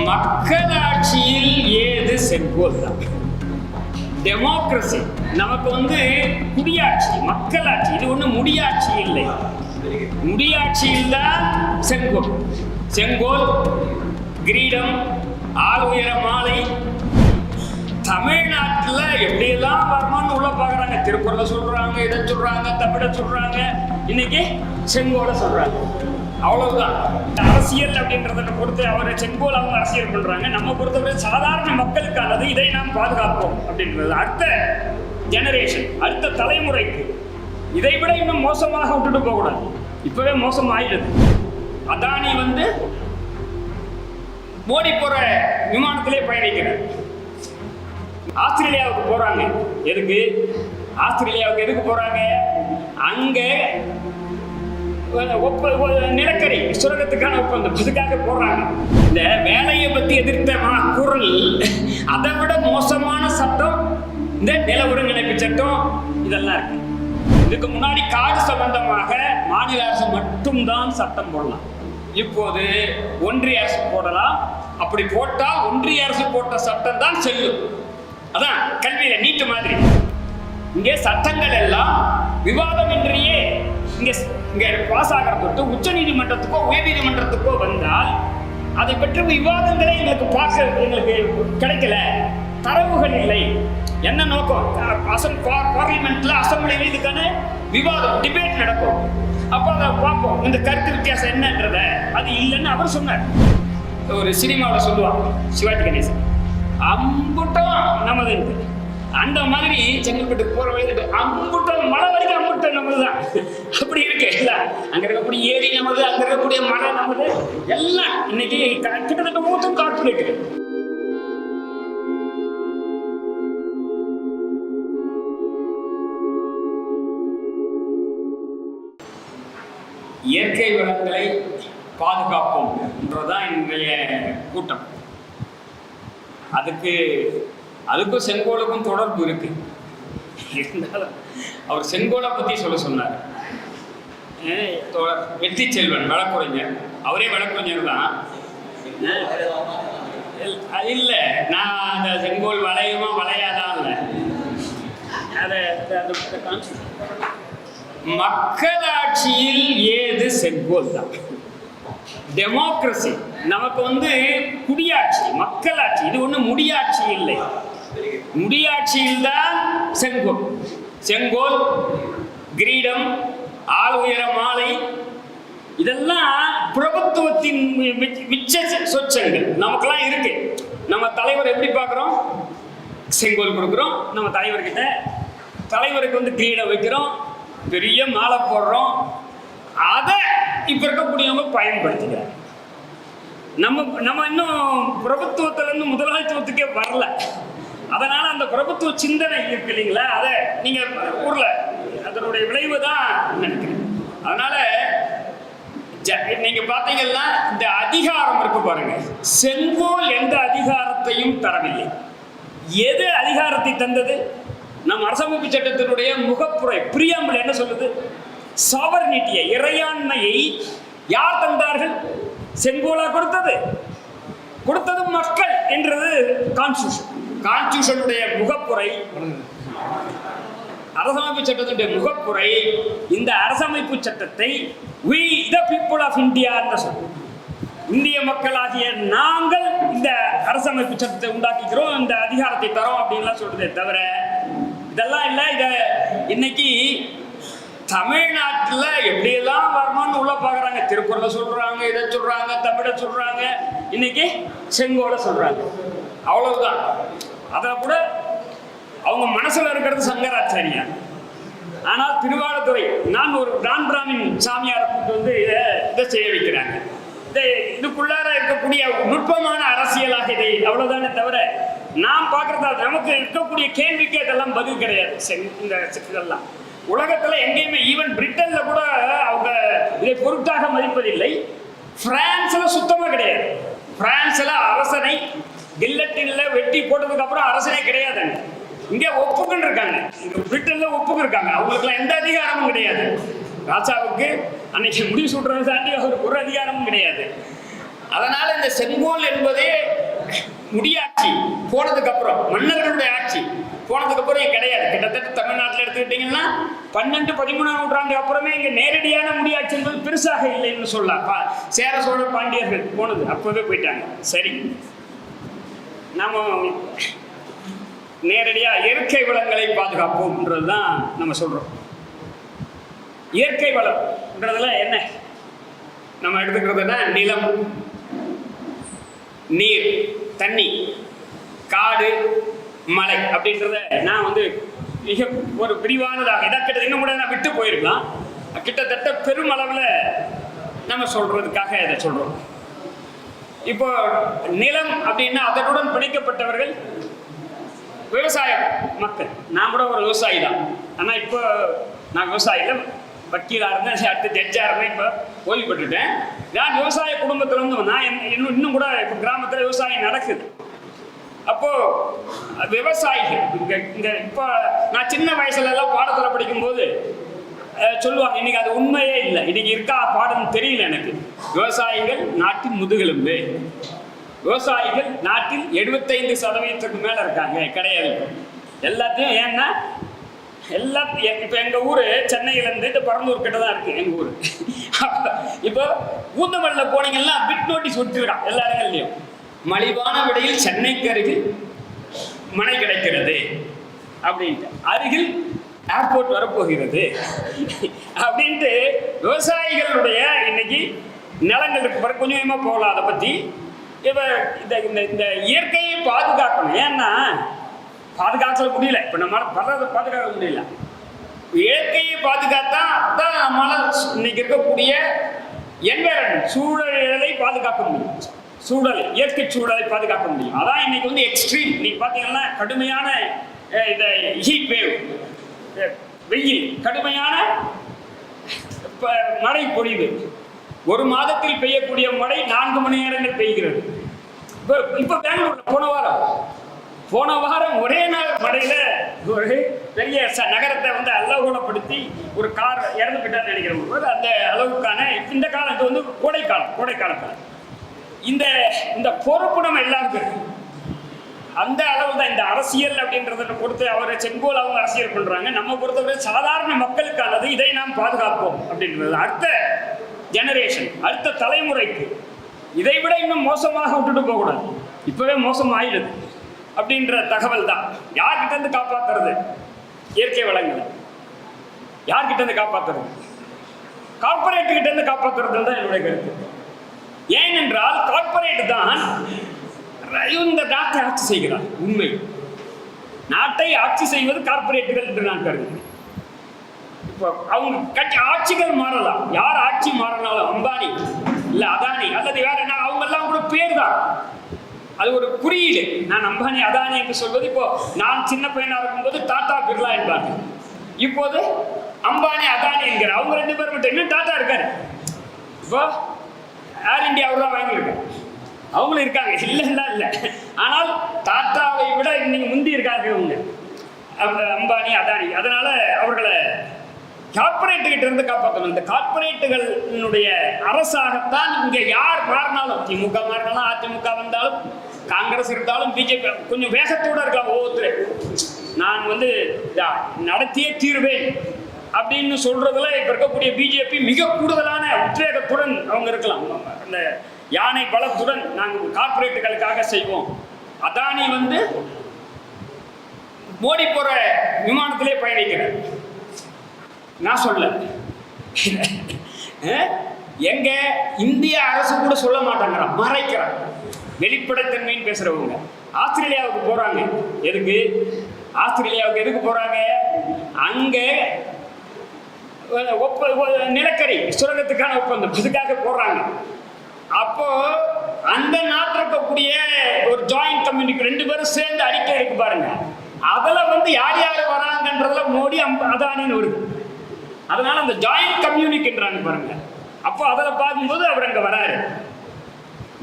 மக்களாட்சியில் ஏது செங்கோல் தான். டெமோக்ரஸி நமக்கு குடியாட்சி, மக்களாட்சி. இது ஒண்ணு முடியாட்சி இல்லை. முடியாட்சியில் தான் செங்கோல். செங்கோல், கிரீடம், ஆள் உயர மாலை. தமிழ்நாட்டில் எப்படியெல்லாம் வரணும்னு உள்ள பாக்குறாங்க. திருக்குறளை சொல்றாங்க, இதை சொல்றாங்க, தமிழை சொல்றாங்க, இன்னைக்கு செங்கோலை சொல்றாங்க. அவ்வளவுதான். அரசியல் அப்படின்றத பொறுத்து அவரை செங்கோல் அவங்க அரசியல் பண்றாங்க. நம்ம பொறுத்தவரை சாதாரண மக்களுக்கானது, இதை நாம் பாதுகாப்போம் அப்படின்றது. அடுத்த ஜெனரேஷன், அடுத்த தலைமுறைக்கு இதை விட இன்னும் மோசமாக விட்டுட்டு போகக்கூடாது. இப்பவே மோசம் ஆயிடுது. அதானி மோடி போற விமானத்திலே பயணிக்கிறார். ஆஸ்திரேலியாவுக்கு போறாங்க. எதுக்கு? ஆஸ்திரேலியாவுக்கு எதுக்கு போறாங்க? அங்க நிலக்கரி சுரங்கத்துக்கான ஒப்பந்தம், அதுக்காக போறாங்க. இந்த வேலையை பத்தி எதிர்த்த குரல், அதை விட மோசமான சட்டம் இந்த நில ஒருங்கிணைப்பு சட்டம். இதெல்லாம் இருக்கு. இதுக்கு முன்னாடி காடு சம்பந்தமாக மாநில அரசு மட்டும்தான் சட்டம் போடலாம். இப்போது ஒன்றிய அரசு போடலாம். அப்படி போட்டால் ஒன்றிய அரசு போட்ட சட்டம் தான் செல்லும். அதான் கல்வியில நீட்டு மாதிரி. இங்கே சட்டங்கள் எல்லாம் விவாதமின்றியே இங்க பாஸ் ஆகிறது. உச்ச நீதிமன்றத்துக்கோ உயர் நீதிமன்றத்துக்கோ வந்தால் அதை பற்றி விவாதங்களை எங்களுக்கு கிடைக்கல, தரவுகள் இல்லை. என்ன நோக்கம்? பார்லிமெண்ட்ல, அசம்பிளில இதுக்கான விவாதம், டிபேட் நடக்கும். அப்போ அதை பார்ப்போம், இந்த கருத்து வித்தியாசம் என்னன்றத. அது இல்லைன்னு அவர் சொன்னார். ஒரு சினிமாவில் சொல்லுவாங்க, சிவாஜி கணேசன், அம்புட்டம் நமது. அந்த மாதிரி செங்கல்பட்டுக்கு போற வயது அம்புட்டம், மழை வரைக்கும் அம்புட்டம் நமதுதான். அப்படி இருக்கு. அங்க இருக்கக்கூடிய ஏரி நமது, அங்க இருக்கக்கூடிய மழை நமது, எல்லாம் இன்னைக்கு கிட்டத்தட்ட மூத்தும் கார்பரேட். இயற்கை வளங்களை பாதுகாப்போம் என்றதான் இன்றைய கூட்டம். அதுக்கும் செங்கோலுக்கும் தொடர்பு இருக்கு. இருந்தாலும் அவர் செங்கோலை பத்தி சொன்னார். வெற்றி செல்வன் வழக்குரைஞர், அவரே வழக்குரைஞர் தான். இல்ல, நான் அந்த செங்கோல் வளையுமா வளையாதான் இல்லை. மக்களாட்சியில் ஏது செங்கோல் தான். டெமோக்ரஸி நமக்கு குடியாட்சி, மக்களாட்சி. இது ஒண்ணு முடியாட்சி இல்லை. முடியாட்சியில் தான் செங்கோல். செங்கோல், கிரீடம், ஆள் உயர மாலை, இதெல்லாம் பிரபுத்துவத்தின் மிச்ச சொச்சங்கள் நமக்கெல்லாம் இருக்கு. நம்ம தலைவர் எப்படி பார்க்குறோம்? செங்கோல் கொடுக்குறோம் நம்ம தலைவர்கிட்ட. தலைவருக்கு கிரீடம் வைக்கிறோம், பெரிய மாலை போடுறோம். அதை இப்ப இருக்கக்கூடியவங்க பயன்படுத்திக்கிறாங்க. நம்ம இன்னும் பிரபுத்துவத்திலிருந்து முதலாளித்துவத்துக்கே வரல. அதனால அந்த பிரபுத்துவ சிந்தனை இருக்கு இல்லைங்களா, அதை நீங்க ஊர்ல அதனுடைய விளைவு தான் நினைக்கிறேன். அதனால நீங்க பாத்தீங்கன்னா இந்த அதிகாரம் இருக்கு பாருங்க, செங்கோல் எந்த அதிகாரத்தையும் தரவில்லை. எது அதிகாரத்தை தந்தது? நம் அரசமைப்பு சட்டத்தினுடைய முகப்புரை பிரியாம்பிள் என்ன சொல்லுது? சாவர்னிட்டியை, இறையாண்மையை யார் தந்தார்கள்? செங்கோலா கொடுத்தது மக்கள் என்றது கான்ஸ்டியூஷன். கான்ஸ்டியூஷனுடைய முகப்புரை, அரசமைப்பு சட்டத்தினுடைய முகப்புரை. இந்த அரசமைப்பு சட்டத்தை we the people of India என்று சொல்லுவோம். இந்திய மக்களாகிய நாங்கள் இந்த அரசமைப்பு சட்டத்தை உண்டாக்கிக்கிறோம், இந்த அதிகாரத்தை தரோம் அப்படின்லாம் சொல்றதே தவிர இதெல்லாம் இல்லை. இதை இன்னைக்கு தமிழ்நாட்டில் எப்படியெல்லாம் வரணும்னு உள்ள பாக்குறாங்க. திருக்குறளை சொல்றாங்க, இதை சொல்றாங்க, தமிழை சொல்றாங்க, இன்னைக்கு செங்கோலை சொல்றாங்க. அவ்வளவுதான். அதை கூட அவங்க மனசுல இருக்கிறது சங்கராச்சாரியா. ஆனால் திருவாரூரை நான் பிராமின் சாமியாரை கூட்டு இதை செய்ய வைக்கிறாங்க. இதுக்குள்ளார இருக்கக்கூடிய நுட்பமான அரசியலாக இதை அவ்வளவுதானே தவிர நாம் பார்க்கறதா நமக்கு இருக்கக்கூடிய கேள்விக்கு அதெல்லாம் பதில் கிடையாது. இந்த இதெல்லாம் உலகத்துல எங்கேயுமே, ஈவன் பிரிட்டன்ல கூட அவங்க இதை பொருட்டாக மதிப்பதில்லை. பிரான்ஸ்ல சுத்தமா கிடையாது. பிரான்ஸ்ல அரசனை கில்லட்டின்ல வெட்டி போட்டதுக்கு அப்புறம் அரசனே கிடையாது. இங்க ஒப்புக்குன்னு இருக்காங்க, பிரிட்டன்ல ஒப்புக்கு இருக்காங்க. அவங்களுக்கு எந்த அதிகாரமும் கிடையாது. ராஜாவுக்கு அன்னைக்கு முடிவு சொல்றதை தாண்டி அவருக்கு ஒரு அதிகாரமும் கிடையாது. அதனால இந்த செங்கோல் என்பதே முடியாட்சி போனதுக்கு அப்புறம், மன்னர்களுடைய ஆட்சி போனதுக்கு அப்புறம் கிடையாது. கிட்டத்தட்ட தமிழ்நாட்டில் எடுத்துக்கிட்டீங்கன்னா 12, 13ஆம் நூற்றாண்டு அப்புறமே இங்க நேரடியான முடியாட்சி என்பது பெருசாக இல்லைன்னு சொல்லலாம். சேர சோழ பாண்டியர்கள் போனது அப்பவே போயிட்டாங்க. சரி, நாம நேரடியா இயற்கை வளங்களை பாதுகாப்போம்ன்றதுதான் நம்ம சொல்றோம். இயற்கை வளம்ன்றதுல என்ன நம்ம எடுத்துக்கிறதுனா, நிலம், நீர், தண்ணி, காடு, மலை அப்படின்றத நான் வந்து மிக ஒரு விரிவானதாக இதாக்கிட்ட இன்னும் கூட நான் விட்டு போயிருக்கலாம். கிட்டத்தட்ட பெருமளவில் நம்ம சொல்றதுக்காக இதை சொல்றோம். இப்போ நிலம் அப்படின்னா அதனுடன் பிணைக்கப்பட்டவர்கள் விவசாய மக்கள். நான் கூட ஒரு விவசாயி தான். ஆனால் இப்போ நான் விவசாயியில் வக்கீலாக இருந்தேன், அடுத்து ஜட்ஜாக இருந்தேன், இப்போ ஓய்வு பெற்றுட்டேன். நான் விவசாய குடும்பத்தில் வந்து நான் இன்னும் கூட இப்போ கிராமத்தில் விவசாயம் நடக்குது. அப்போ விவசாயிகள் இங்கே இப்போ நான் சின்ன வயசுலலாம் பாடத்தில் படிக்கும்போது சொல்லுவாங்க, இன்னைக்கு அது உண்மையே இல்லை, இன்னைக்கு இருக்கா பாடம் தெரியல எனக்கு. விவசாயிகள் நாட்டின் முதுகெலும்பு, விவசாயிகள் நாட்டில் 75% மேலே இருக்காங்க. கிடையாது எல்லாத்தையும். ஏன்னா எல்லாத்தையும் இப்போ எங்கள் ஊர் சென்னையிலேருந்து இந்த பரந்தூர் கிட்ட தான் இருக்குது எங்கள் ஊர். இப்போ ஊந்தமல்ல போனீங்கன்னா பிட் நோட்டீஸ் விட்டுருக்கான் எல்லா இடங்கள்லையும், மலிவான விடையில் சென்னைக்கு அருகில் மனை கிடைக்கிறது அப்படின்ட்டு, அருகில் ஏர்போர்ட் வரப்போகிறது அப்படின்ட்டு விவசாயிகளுடைய இன்னைக்கு நிலங்கள் இருக்கு பாரு. கொஞ்சம் கொஞ்சமாக போகலாம் அதை பற்றி. இப்போ இந்த இயற்கையை பாதுகாக்கணும். ஏன்னா பாதுகாக்க முடியல, இப்போ நம்மளால் படுறதை பாதுகாக்க முடியல. இயற்கையை பாதுகாத்தா தான் நம்மளால் இன்னைக்கு இருக்கக்கூடிய என்வைரன்மெண்ட் சூழலை பாதுகாக்க முடியும். சூழல், இயற்கை சூழலை பாதுகாக்க முடியும். அதான் இன்னைக்கு வந்து எக்ஸ்ட்ரீம். இன்னைக்கு பார்த்தீங்கன்னா கடுமையான இந்த ஹீட் வேவ், வெயில், கடுமையான மழை பொழிவு. ஒரு மாதத்தில் பெய்யக்கூடிய மழை 4 மணி நேரங்கள் பெய்கிறது. இப்போ பெங்களூர்ல போன வாரம் ஒரே நாள் மழையில ஒரு பெரிய நகரத்தை வந்து அல்லகோலப்படுத்தி ஒரு கார் இறந்து போயிட்டான்னு நினைக்கிறேன். அந்த அளவுக்கான இந்த காலம் இது வந்து கோடைக்காலத்தில் இந்த பொறுப்பு நம்ம எல்லாருக்கும் இருக்கு. அந்த அளவு தான் இந்த அரசியல் அப்படின்றத பொறுத்து அவரை செங்கோல் அவங்க அரசியல் பண்றாங்க. நம்ம பொறுத்தவரை சாதாரண மக்களுக்கானது, இதை நாம் பாதுகாப்போம் அப்படின்றது. அடுத்த ஜெனரேஷன், அடுத்த தலைமுறைக்கு இதை விட இன்னும் மோசமாக விட்டுட்டு போகக்கூடாது. இப்பவே மோசம் ஆயிடுது அப்படின்ற தகவல் தான். யார்கிட்ட இருந்து காப்பாற்றுறது? இயற்கை வளங்களை யார்கிட்ட இருந்து காப்பாற்றுறது? கார்பரேட் கிட்ட இருந்து காப்பாற்றுறதுன்னு தான் என்னுடைய கருத்து. ஏனென்றால் கார்பரேட் தான் இந்த நாட்டை ஆட்சி செய்கிறார். உண்மை, நாட்டை ஆட்சி செய்வது கார்பரேட்டுகள் என்று நான் கருதுகிறேன். இப்போ அவங்க ஆட்சிகள் மாறலாம், யார் ஆட்சி மாறினாலும், அம்பானி இல்ல அதானி அல்லது வேற என்ன, அவங்க எல்லாம் கூட பேர் தான், அது ஒரு குறியீடு. நான் அம்பானி அதானி என்று சொல்வது, இப்போ நான் சின்ன பையனா இருக்கும்போது டாடா பிர்லா என்பார்கள், இப்போது அம்பானி அதானி என்கிற அவங்க 2 பேர் மட்டும். இன்னும் டாடா இருக்காரு, இப்போ ஏர் இந்தியா அவர் தான் வாங்கியிருக்காரு, அவங்களும் இருக்காங்க, இல்லை. ஆனால் டாட்டாவை விட இன்னைக்கு முந்தி இருக்காங்க அவங்க அம்பானி அதானி. அதனால அவர்களை கார்பரேட்டுகிட்ட இருந்து காப்பாற்றணும். இந்த கார்பரேட்டுகளுடைய அரசாகத்தான் இங்கே யார் மாறினாலும், திமுக மாறினாலும், அதிமுக வந்தாலும், காங்கிரஸ் இருந்தாலும், பிஜேபி கொஞ்சம் வேகத்தோடு இருக்கலாம். ஒவ்வொருத்தர் நான் வந்து நடத்தியே தீர்வேன் அப்படின்னு சொல்றதுல இப்ப இருக்கக்கூடிய பிஜேபி மிக கூடுதலான உத்வேகத்துடன் அவங்க இருக்கலாம். அந்த யானை பலத்துடன் நாங்கள் கார்பரேட்டுகளுக்காக செய்வோம். அதானி வந்து மோடி போற விமானத்திலே பயணிக்கிறார். நான் சொல்ல எங்க இந்திய அரசு கூட சொல்ல மாட்டாங்கிறான், மறைக்கிறான். வெளிப்படைத்தன்மைன்னு பேசுறவங்க ஆஸ்திரேலியாவுக்கு போறாங்க. எதுக்கு ஆஸ்திரேலியாவுக்கு எதுக்கு போறாங்க? அங்க நிலக்கரி சுரங்கத்துக்கான ஒப்பந்தம் அதுக்காக போறாங்க. அப்போ அந்த நாட்டில் இருக்கக்கூடிய ஒரு ஜாயிண்ட் கம்யூனிட்டி 2 பேரும் சேர்ந்து அறிக்கை இருக்கு பாருங்க. அதுல வந்து யார் யார் வராங்கன்றதுல மோடி அதானின்னு வருது. அதனால அந்த ஜாயிண்ட் கம்யூனிட்டின்றாங்க பாருங்க. அப்போ அதில் பார்க்கும்போது அவர் அங்கே வராரு.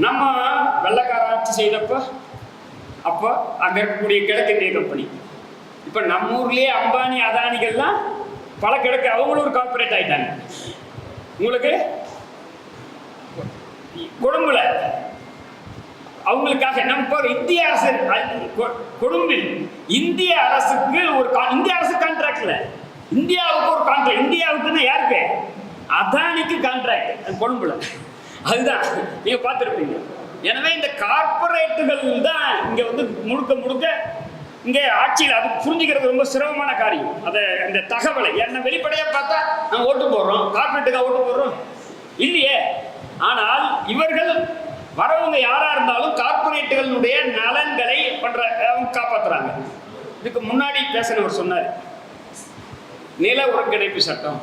நம்ம வெள்ளக்கார ஆட்சி செய்தப்போ அப்போ அங்கே இருக்கக்கூடிய கிழக்கிந்திய கம்பெனி, இப்போ நம்ம ஊர்லேயே அம்பானி அதானிகள்லாம் பல கிழக்கு அவங்களும் ஒரு கார்பரேட் ஆயிட்டாங்க. உங்களுக்கு கொழும்புல அவங்களுக்காக நம்ம இந்திய அரசு கொழும்பில் இந்திய அரசுக்கு ஒரு இந்திய அரசு கான்ட்ராக்ட்ல இந்தியாவுக்கு ஒரு கான்ட்ராக்ட், இந்தியாவுக்குன்னா யாருக்கு? அதானிக்கு கான்ட்ராக்ட் கொழும்புல. அதுதான் நீங்க பார்த்துருப்பீங்க. எனவே இந்த கார்பரேட்டுகள் தான் இங்க வந்து முழுக்க முழுக்க இங்கே ஆட்சியில் அது புரிஞ்சுக்கிறது ரொம்ப சிரமமான காரியம். அதை அந்த தகவலை என்ன வெளிப்படையாக பார்த்தா நம்ம ஓட்டு போடுறோம், கார்பரேட்டுக்காக ஓட்டு போடுறோம் இல்லையே. ஆனால் இவர்கள் வரவங்க யாரா இருந்தாலும் கார்பரேட்டுகளுடைய நலன்களை காப்பாற்றுறாங்க. இதுக்கு முன்னாடி பேசினவர் சொன்னார் நில ஒருங்கிணைப்பு சட்டம்,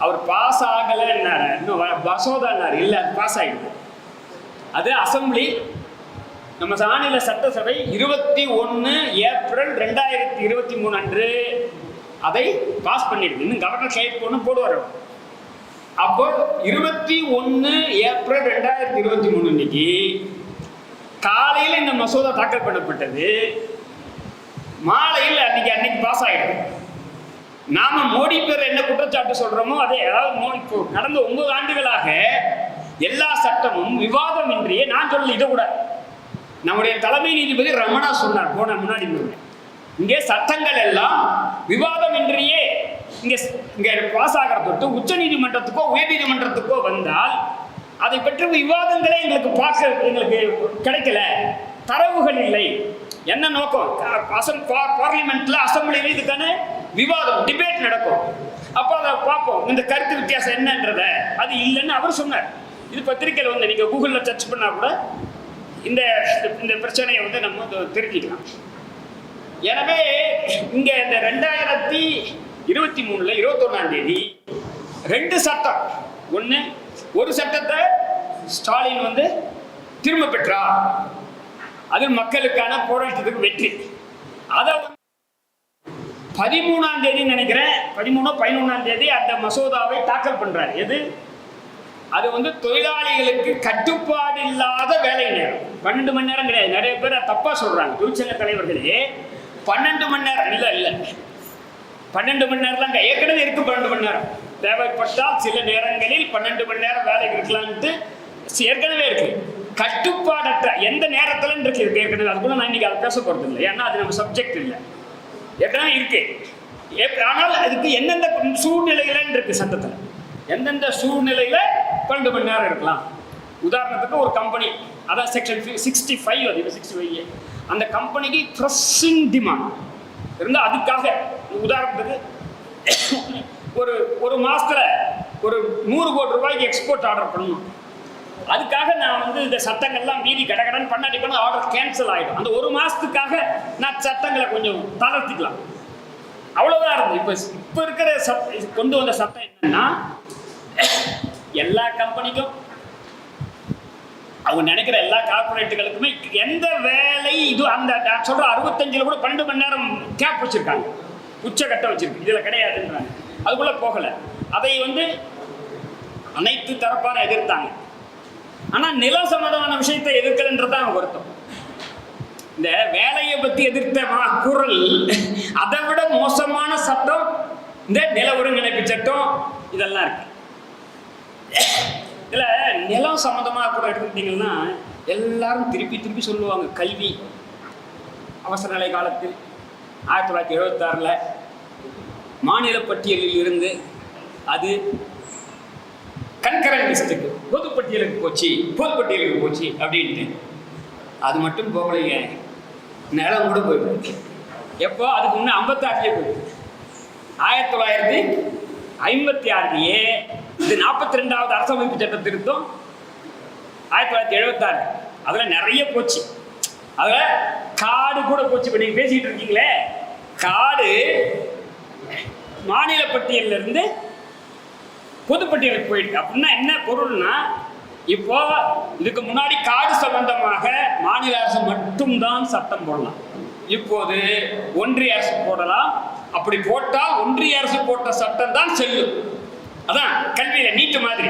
அவர் பாஸ் ஆகலைன்னாரு, இன்னும் மசோதான்னாரு, இல்லை பாஸ் ஆகிடுது. அது அசம்பிளி நம்ம மாநில சட்டசபை 21 ஏப்ரல் 2023 அன்று அதை பாஸ் பண்ணிடுது. இன்னும் கவர்னர் கையெழுத்து ஒன்று போடுவார். அப்போ 21 ஏப்ரல் 2023 அன்னைக்கு காலையில் இந்த மசோதா தாக்கல் பண்ணப்பட்டது, மாலையில் அன்னைக்கு பாஸ் ஆகிடும். நாம மோடி பேர் என்ன குற்றச்சாட்டு சொல்றோமோ அதே, அதாவது கடந்த 9 ஆண்டுகளாக எல்லா சட்டமும் விவாதமின்றியே, நான் சொல்லல இதை கூட நம்முடைய தலைமை நீதிபதி ரமணா சொன்னார் முன்னாடி, இங்கே சட்டங்கள் எல்லாம் விவாதமின்றியே இங்க பாஸ் ஆகிற தொட்டு உச்ச நீதிமன்றத்துக்கோ உயர் நீதிமன்றத்துக்கோ வந்தால் அதை பற்றி விவாதங்களே எங்களுக்கு கிடைக்கல, தரவுகள் இல்லை. என்ன நோக்கம்? பார்லிமெண்ட்ல அசம்பிளில இதுக்கான விவாதம் டிபேட் நடக்கும். அப்போ அதை பார்ப்போம், இந்த கருத்து வித்தியாசம் என்னன்றத. அது இல்லைன்னு அவர் சொன்னார். இது பத்திரிகையில் வந்து நீங்க கூகுள்ல சர்ச் பண்ணா கூட இந்த பிரச்சனையை வந்து நம்ம தெரிஞ்சுக்கலாம். எனவே இங்க இந்த 2023 21ஆம் தேதி 2 சட்டம், ஒரு சட்டத்தை ஸ்டாலின் வந்து திரும்ப பெற்றார். அது மக்களுக்கான போராட்டத்துக்கு வெற்றி. அதை 13ஆம் தேதி நினைக்கிறேன், 11ஆம் தேதி அந்த மசோதாவை தாக்கல் பண்றாரு. எது? அது வந்து தொழிலாளிகளுக்கு கட்டுப்பாடு இல்லாத வேலை நேரம் 12 மணி நேரம் கிடையாது. நிறைய பேர் தப்பா சொல்றாங்க. தொழிற்சங்க தலைவர்களே 12 மணி நேரம் இல்லை 12 மணி நேரம் ஏற்கனவே இருக்கு. 12 மணி நேரம் தேவைப்பட்டால் சில நேரங்களில் 12 மணி நேரம் வேலை இருக்கலான்ட்டு ஏற்கனவே இருக்கு. கட்டுப்பாடற்ற எந்த நேரத்துல இருக்கு ஏற்கனவே. அது கூட நான் இன்னைக்கு அதை பேச போறது இல்லை, ஏன்னா அது நம்ம சப்ஜெக்ட் இல்லை, ஏற்கனவே இருக்கு. ஆனால் அதுக்கு எந்தெந்த சூழ்நிலையில இருக்கு சட்டத்தில், எந்தெந்த சூழ்நிலையில 12 மணி நேரம் இருக்கலாம். உதாரணத்துக்கு ஒரு கம்பெனி, அதான் செக்ஷன் 65, அது 65, அந்த கம்பெனிக்கு ப்ரெஸ்ஸிங் டிமாண்ட் இருந்தால் அதுக்காக உதாரணத்துக்கு ஒரு மாசத்துல ஒரு 100 கோடி ரூபாய்க்கு எக்ஸ்போர்ட் ஆர்டர் பண்ணணும். அதுக்காக நான் வந்து இந்த சட்டங்கள்லாம் மீறி கடகடன் பண்ணாடி ஆர்டர் கேன்சல் ஆகிடும். அந்த ஒரு மாசத்துக்காக நான் சட்டங்களை கொஞ்சம் தளர்த்திக்கலாம், அவ்வளவுதான் இருந்தது. இப்ப இருக்கிற கொண்டு வந்த சட்டம் என்னன்னா, எல்லா கம்பெனிக்கும் அவங்க நினைக்கிற எல்லா கார்பரேட்டுகளுக்குமே எந்த வேலை இது அந்த சொல்ற 65 கூட 12 மணி நேரம் கேப் வச்சிருக்காங்க, உச்சகட்டம் வச்சிருக்கு. இதுல கிடையாதுன்றாங்க. அதுக்குள்ள போகல. அதை வந்து அனைத்து தரப்பான எதிர்த்தாங்க. ஆனா நில சம்பந்தமான விஷயத்தை எதிர்க்கலன்றதான் வருத்தம். இந்த வேலையை பத்தி எதிர்த்த குரல், அதை விட மோசமான சட்டம் இந்த நில ஒருங்கிணைப்பு சட்டம், இதெல்லாம் இருக்கு. இதுல நிலம் சம்பந்தமா கூட எடுத்துக்கிட்டீங்கன்னா எல்லாரும் திருப்பி சொல்லுவாங்க, கல்வி அவசர நிலை காலத்தில் 1976 மாநில பட்டியலில் இருந்து அது கன்கரண்ட் லிஸ்ட்டுக்கு பொதுப்பட்டியலுக்கு போச்சு அப்படின்ட்டு. அது மட்டும் போகலைங்க, நிலம் கூட போயிருக்கு. எப்போ? அதுக்கு முன்னே 56 போயிருக்கு. 1956 இது 42வது அரசமைப்பு சட்ட திருத்தம் 1976. அதுல நிறைய போச்சு. அதுல காடு கூட போச்சு. இப்ப நீங்க பேசிட்டு இருக்கீங்களே, காடு மாநில பட்டியலில் இருந்து பொதுப்பட்டியலுக்கு போயிருக்கு. அப்படின்னா என்ன பொருள்னா, இப்போ இதுக்கு முன்னாடி காடு சம்பந்தமாக மாநில அரசு மட்டும்தான் சட்டம் போடலாம். இப்போது ஒன்றிய அரசு போடலாம். அப்படி போட்டால் ஒன்றிய அரசு போட்ட சட்டம் தான் செல்லும். அதான் கல்வியில நீட்டு மாதிரி.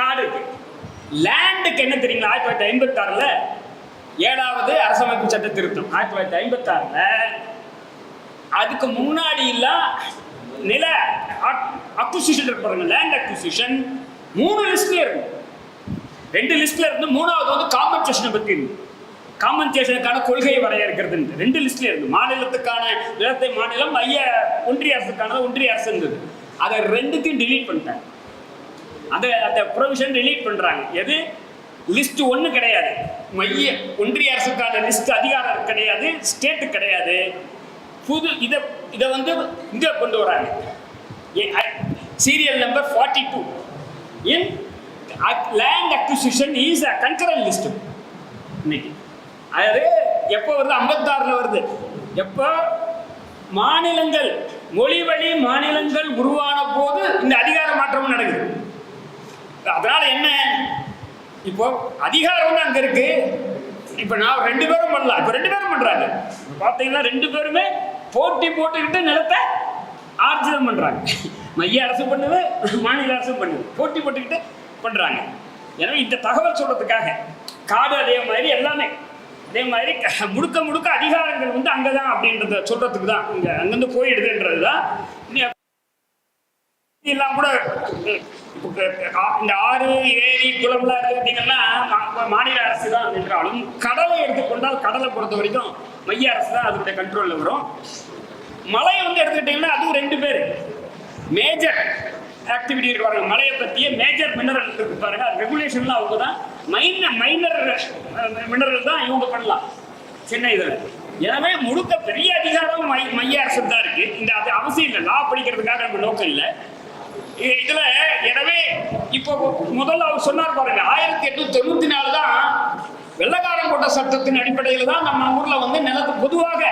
காடு லேண்டுக்கு என்ன தெரியுங்களா? 1956 7வது அரசமைப்பு சட்ட திருத்தம் 1956. அதுக்கு முன்னாடி எல்லாம் நில அக்விசிஷன் இருப்பாங்க, லேண்ட் அக்விசிஷன் 3 லிஸ்ட்லயே இருக்கும். 2 லிஸ்ட்ல இருந்து 3வது வந்து காம்பன்சேஷனை பத்தி இருந்து, காம்பன்சேஷனுக்கான கொள்கையை வரையறுக்கிறது 2 லிஸ்ட்ல இருந்து. மாநிலத்துக்கான நிலத்தை மாநிலம், ஒன்றிய அரசுக்கானது ஒன்றிய அரசு இருந்தது. அதை 2த்தையும் டிலீட் பண்ணிட்டாங்க. அந்த ப்ரொவிஷன் டிலீட் பண்றாங்க. எது? லிஸ்ட் 1 கிடையாது, ஒன்றிய அரசுக்கான லிஸ்ட் அதிகாரம் கிடையாது, ஸ்டேட்டு கிடையாது. புது இதை வந்து இங்க கொண்டு வராங்க. Serial number 42 in land acquisition is a concurrent list. இன்னைக்கு அதாவது எப்போ வருது? 56ல் வருது. எப்போ மாநிலங்கள் மொழி வழி மாநிலங்கள் உருவான போது இந்த அதிகார மாற்றமும் நடக்குது. அதனால என்ன, இப்போ அதிகாரம் அங்க இருக்கு. இப்ப நான் 2 பேரும் பண்ணலாம். இப்ப 2 பேரும் பண்றாங்க. பாத்தீங்கன்னா 2 பேருமே போட்டி போட்டுக்கிட்டு நிலத்தை ஆர்ஜிதம் பண்றாங்க. மைய அரசு பண்ணுது, மாநில அரசு பண்ணுது, போட்டி போட்டுக்கிட்டு பண்றாங்க. எனவே இந்த தகவல் சொல்றதுக்காக காடு அதே மாதிரி எல்லாமே அதே மாதிரி முழுக்க அதிகாரங்கள் வந்து அங்கதான் அப்படின்றத சொல்றதுக்கு தான் இங்க அங்கிருந்து போயிடுதுன்றது தான். எல்லாம் கூட இந்த ஆறு ஏரி குளம்லாம் எடுத்துக்கிட்டீங்கன்னா மாநில அரசு தான் என்றாலும், கடலை எடுத்துக்கொண்டால் கடலை பொறுத்த வரைக்கும் மைய அரசு தான் அதனுடைய கண்ட்ரோல்ல வரும். மலையை வந்து எடுத்துக்கிட்டீங்கன்னா அதுவும் 2 பேர் மேஜர் ஆக்டிவிட்டி இருக்காங்க. மலையை பற்றிய மேஜர் மினரல் இருக்கு பாருங்க, ரெகுலேஷன்லாம் அவங்க தான். மைனர் மினரல் தான் இவங்க பண்ணலாம் சின்ன இதில். எனவே முழுக்க பெரிய அதிகாரம் மைய அரசு தான் இருக்கு. இந்த அது அவசியம் இல்லை, லா படிக்கிறதுக்காக நம்ம நோக்கம் இல்லை இதுல. எனவே இப்போ முதல்ல அவர் சொன்னார் பாருங்க, 1894 தான் வெள்ளக்காரன் போட்ட சட்டத்தின் அடிப்படையில் தான் நம்ம ஊர்ல வந்து நிலத்தை பொதுவாக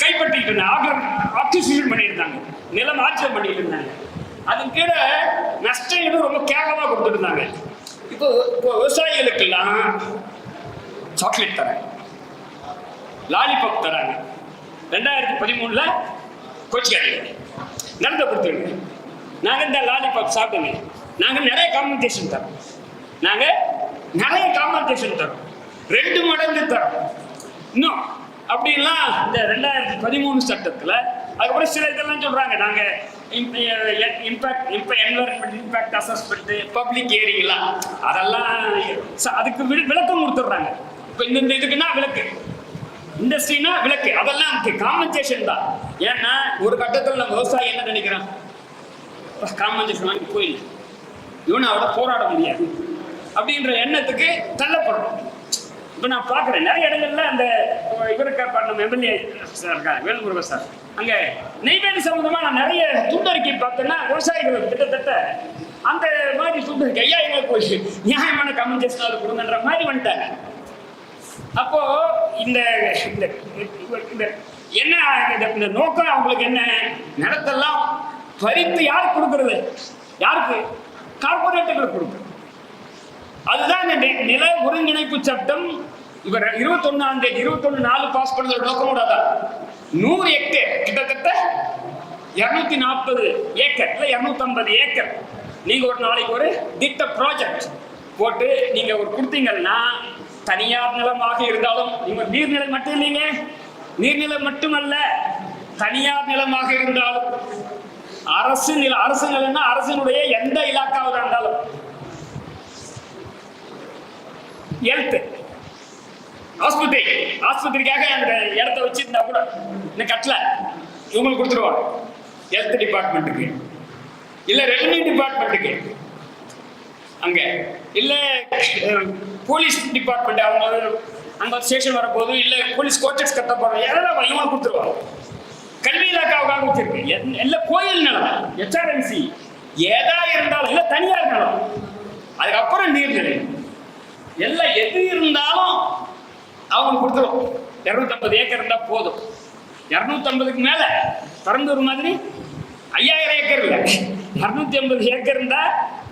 கைப்பற்றிட்டு இருந்தாங்க, அக்விசிஷன் பண்ணியிருந்தாங்க, நிலம் ஆட்சியம் பண்ணிட்டு இருந்தாங்க. அதுக்கு கீழே நஷ்டம் ரொம்ப கேவலமா கொடுத்துருந்தாங்க. இப்போ விவசாயிகளுக்கெல்லாம் சாக்லேட் தராங்க, லாலிபாப் தராங்க. 2013ல் கோச்சிக்காதீங்க, நிலத்தை கொடுத்துருங்க, நாங்கள் இந்த லாலிபாப் சாப்பிடுங்க, நாங்கள் நிறைய காம்பன்சேஷன் தரோம், நாங்கள் நிறைய காம்பன்சேஷன் தரோம், 2 மடங்கு தரோம் இன்னும் அப்படின்லாம் இந்த 2013 சட்டத்தில். அதுக்கப்புறம் சில இதெல்லாம் சொல்றாங்க, நாங்கள் என்வரன்மெண்ட் இம்பாக்ட் அசஸ்மெண்ட், பப்ளிக் ஏரிங்களா அதெல்லாம் அதுக்கு விளக்கம் கொடுத்துட்றாங்க. இப்போ இந்த இதுக்குன்னா விளக்கு, இண்டஸ்ட்ரினா விளக்கு, அதெல்லாம் காம்பன்சேஷன் தான். ஏன்னா ஒரு கட்டத்தில் நம்ம விவசாயி என்ன நினைக்கிறான், காம்பன்சேஷன் வாங்கி போயிடல, இவனோட போராட முடியாது அப்படின்ற எண்ணத்துக்கு தள்ளப்படுறோம். இப்போ நான் பார்க்குறேன் நிறைய இடங்கள்ல அந்த இவருக்கு நம்ம எம்எல்ஏ சார் இருக்காங்க, வேல்முருகன் சார், அங்கே நெய்வேலி சம்பந்தமாக நான் நிறைய துண்டறிக்கை பார்த்தேன்னா விவசாயிகள் கிட்டத்தட்ட அந்த மாதிரி துண்டறிக்கை, ஐயா எங்களுக்கு போய் நியாயமான காம்பன்சேஷன் அது கொடுங்கன்ற மாதிரி வந்துட்டாங்க. அப்போ இந்த என்ன இந்த நோக்கம் அவங்களுக்கு என்ன, நிலத்தெல்லாம் பறித்து யாருக்கு கொடுக்கறது, யாருக்கு? கார்பரேட்டுகளுக்கு கொடுக்குறது. அதுதான் இந்த நில ஒருங்கிணைப்பு சட்டம். இவர் 21/4 பாஸ் பண்ணதோட நோக்கம் கூட அதான். 100 ஏக்கர் கிட்டத்தட்ட 240 ஏக்கர் இல்ல 250 ஏக்கர் நீங்க ஒரு நாளைக்கு ஒரு திட்ட ப்ராஜெக்ட் போட்டு நீங்க ஒரு கொடுத்தீங்கன்னா, தனியார் நிலமாக இருந்தாலும், நீங்க நீர்நிலை மட்டும் இல்லைங்க, நீர்நிலை மட்டுமல்ல, தனியார் நிலமாக இருந்தாலும், அரசு நிலம்னா அரசினுடைய எந்த இலாக்காவாக இருந்தாலும், ஹெல்த் ஆஸ்பத்திரிக்காக அந்த இடத்த வச்சிருந்தா கூட இந்த கட்டல இவங்களுக்கு கொடுத்துருவாங்க. ஹெல்த் டிபார்ட்மெண்ட்டுக்கு இல்ல ரெவென்யூ டிபார்ட்மெண்ட்டுக்கு, அங்க இல்ல போலீஸ் டிபார்ட்மெண்ட், அவங்க அங்க ஸ்டேஷன் வரப்போது இல்ல போலீஸ் கோட்டர்ஸ் கட்ட போறோம், எல்லாம் இவங்களுக்கு கொடுத்துருவாங்க. கல்வி இலாக்காவுக்காக வச்சிருக்கு. இல்ல கோயில் நிலம், HRMC ஏதா இருந்தாலும், இல்ல தனியார் நிலம், அதுக்கப்புறம் நீர்நிலை எல்லாம் எது இருந்தாலும் அவங்க கொடுத்துரும். 250 ஏக்கர் இருந்தா போதும். 250க்கு மேல பரந்தூர் மாதிரி 5000 ஏக்கர் இல்லை, 250 ஏக்கர் இருந்தா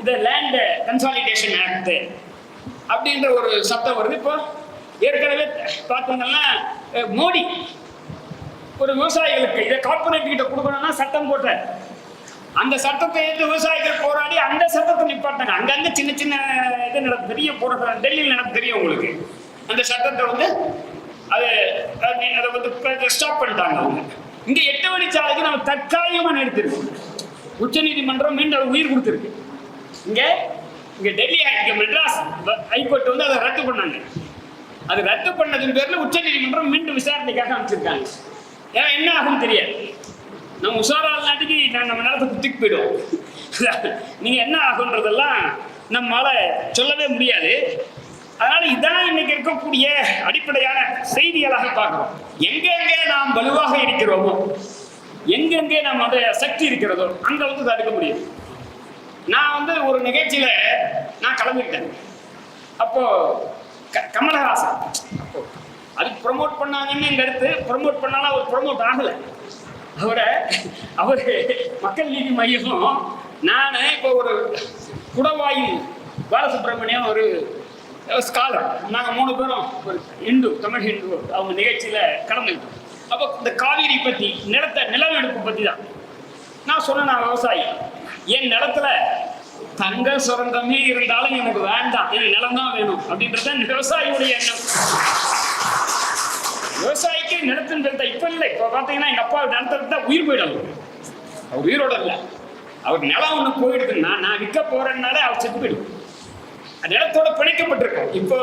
இதை லேண்ட் கன்சாலிடேஷன் ஆக்ட் அப்படின்ற ஒரு சட்டம் வருது. இப்போ ஏற்கனவே பார்த்தோம்னா மோடி ஒரு விவசாயிகளுக்கு இதை கார்பரேட் கிட்ட கொடுக்கணும்னா சட்டம் போட்ட, அந்த சட்டத்தை ஏற்று விவசாயிகள் போராடி அந்த சட்டத்தை நிப்பாட்டாங்க. அங்கங்க சின்ன சின்ன இது நடக்கும், பெரிய போராட்டம் டெல்லியில் நடக்கும் தெரியும் உங்களுக்கு. அந்த சட்டத்தை வந்து அதை வந்து ஸ்டாப் பண்ணிட்டாங்க அவங்க. இங்க 8 வழிச்சாலைக்கு நம்ம தற்காலிகமா நிறுத்திருக்கோம். உச்ச நீதிமன்றம் மீண்டும் உயிர் கொடுத்துருக்கு. இங்க இங்க டெல்லி இங்க மெட்ராஸ் ஹைகோர்ட் வந்து அதை ரத்து பண்ணாங்க. அது ரத்து பண்ணதின் பேர்ல உச்ச நீதிமன்றம் மீண்டும் விசாரணைக்காக அமைச்சிருக்காங்க. ஏன்னா என்ன ஆகும் தெரியாது. நம்ம உஷாரா நாட்டுக்கு நம்ம நேரத்தை குத்திக்கு போயிடும். நீங்க என்ன ஆகுன்றதெல்லாம் நம்மளால சொல்லவே முடியாது. அதனால இதான் இன்னைக்கு இருக்கக்கூடிய அடிப்படையான செய்திகளாக பார்க்கிறோம். எங்கெங்கே நாம் வலுவாக இருக்கிறோமோ, எங்கெங்கே நாம் அந்த சக்தி இருக்கிறதோ அங்க வந்து தடுக்க முடியும். நான் வந்து ஒரு நிகழ்ச்சியில நான் கலந்துக்கிட்டேன். அப்போ கமலஹாசன் அப்போ அதுக்கு ப்ரொமோட் பண்ணாங்கன்னு எங்க அடுத்து ப்ரொமோட் பண்ணாலும் அவர் ப்ரொமோட் ஆகலை. அவரு மக்கள் நீதி மையமும் நான் இப்போ ஒரு குடவாயில் பாலசுப்ரமணியம் ஒரு ஸ்காலர், நாங்கள் 3 பேரும் ஒரு ஹிந்து, தமிழ் ஹிந்து, அவங்க நிகழ்ச்சியில் கலந்துக்கிட்டோம். அப்போ இந்த காவிரி பற்றி நிலவெடுப்பு பற்றி தான் நான் சொன்னேன். நான் விவசாயி, என் நிலத்துல தங்க சுரங்கமே இருந்தாலும் எனக்கு வேண்டாம், எனக்கு நிலம் தான் வேணும் அப்படின்றது விவசாயியுடைய எண்ணம். விவசாயிக்கு நிலத்தின் பேர்த்த இப்ப இல்லை. இப்ப பாத்தீங்கன்னா எங்க அப்பா நிலத்தை விட்டா உயிர் போயிடும். அவர் உயிரோட இல்லை, அவர் நிலம் ஒண்ணு போயிடுதுன்னா நான் விற்க போறேன்னாலே அவர் செத்து போயிடும். நிலத்தோட பிணைக்கப்பட்டிருக்கோம். இப்போ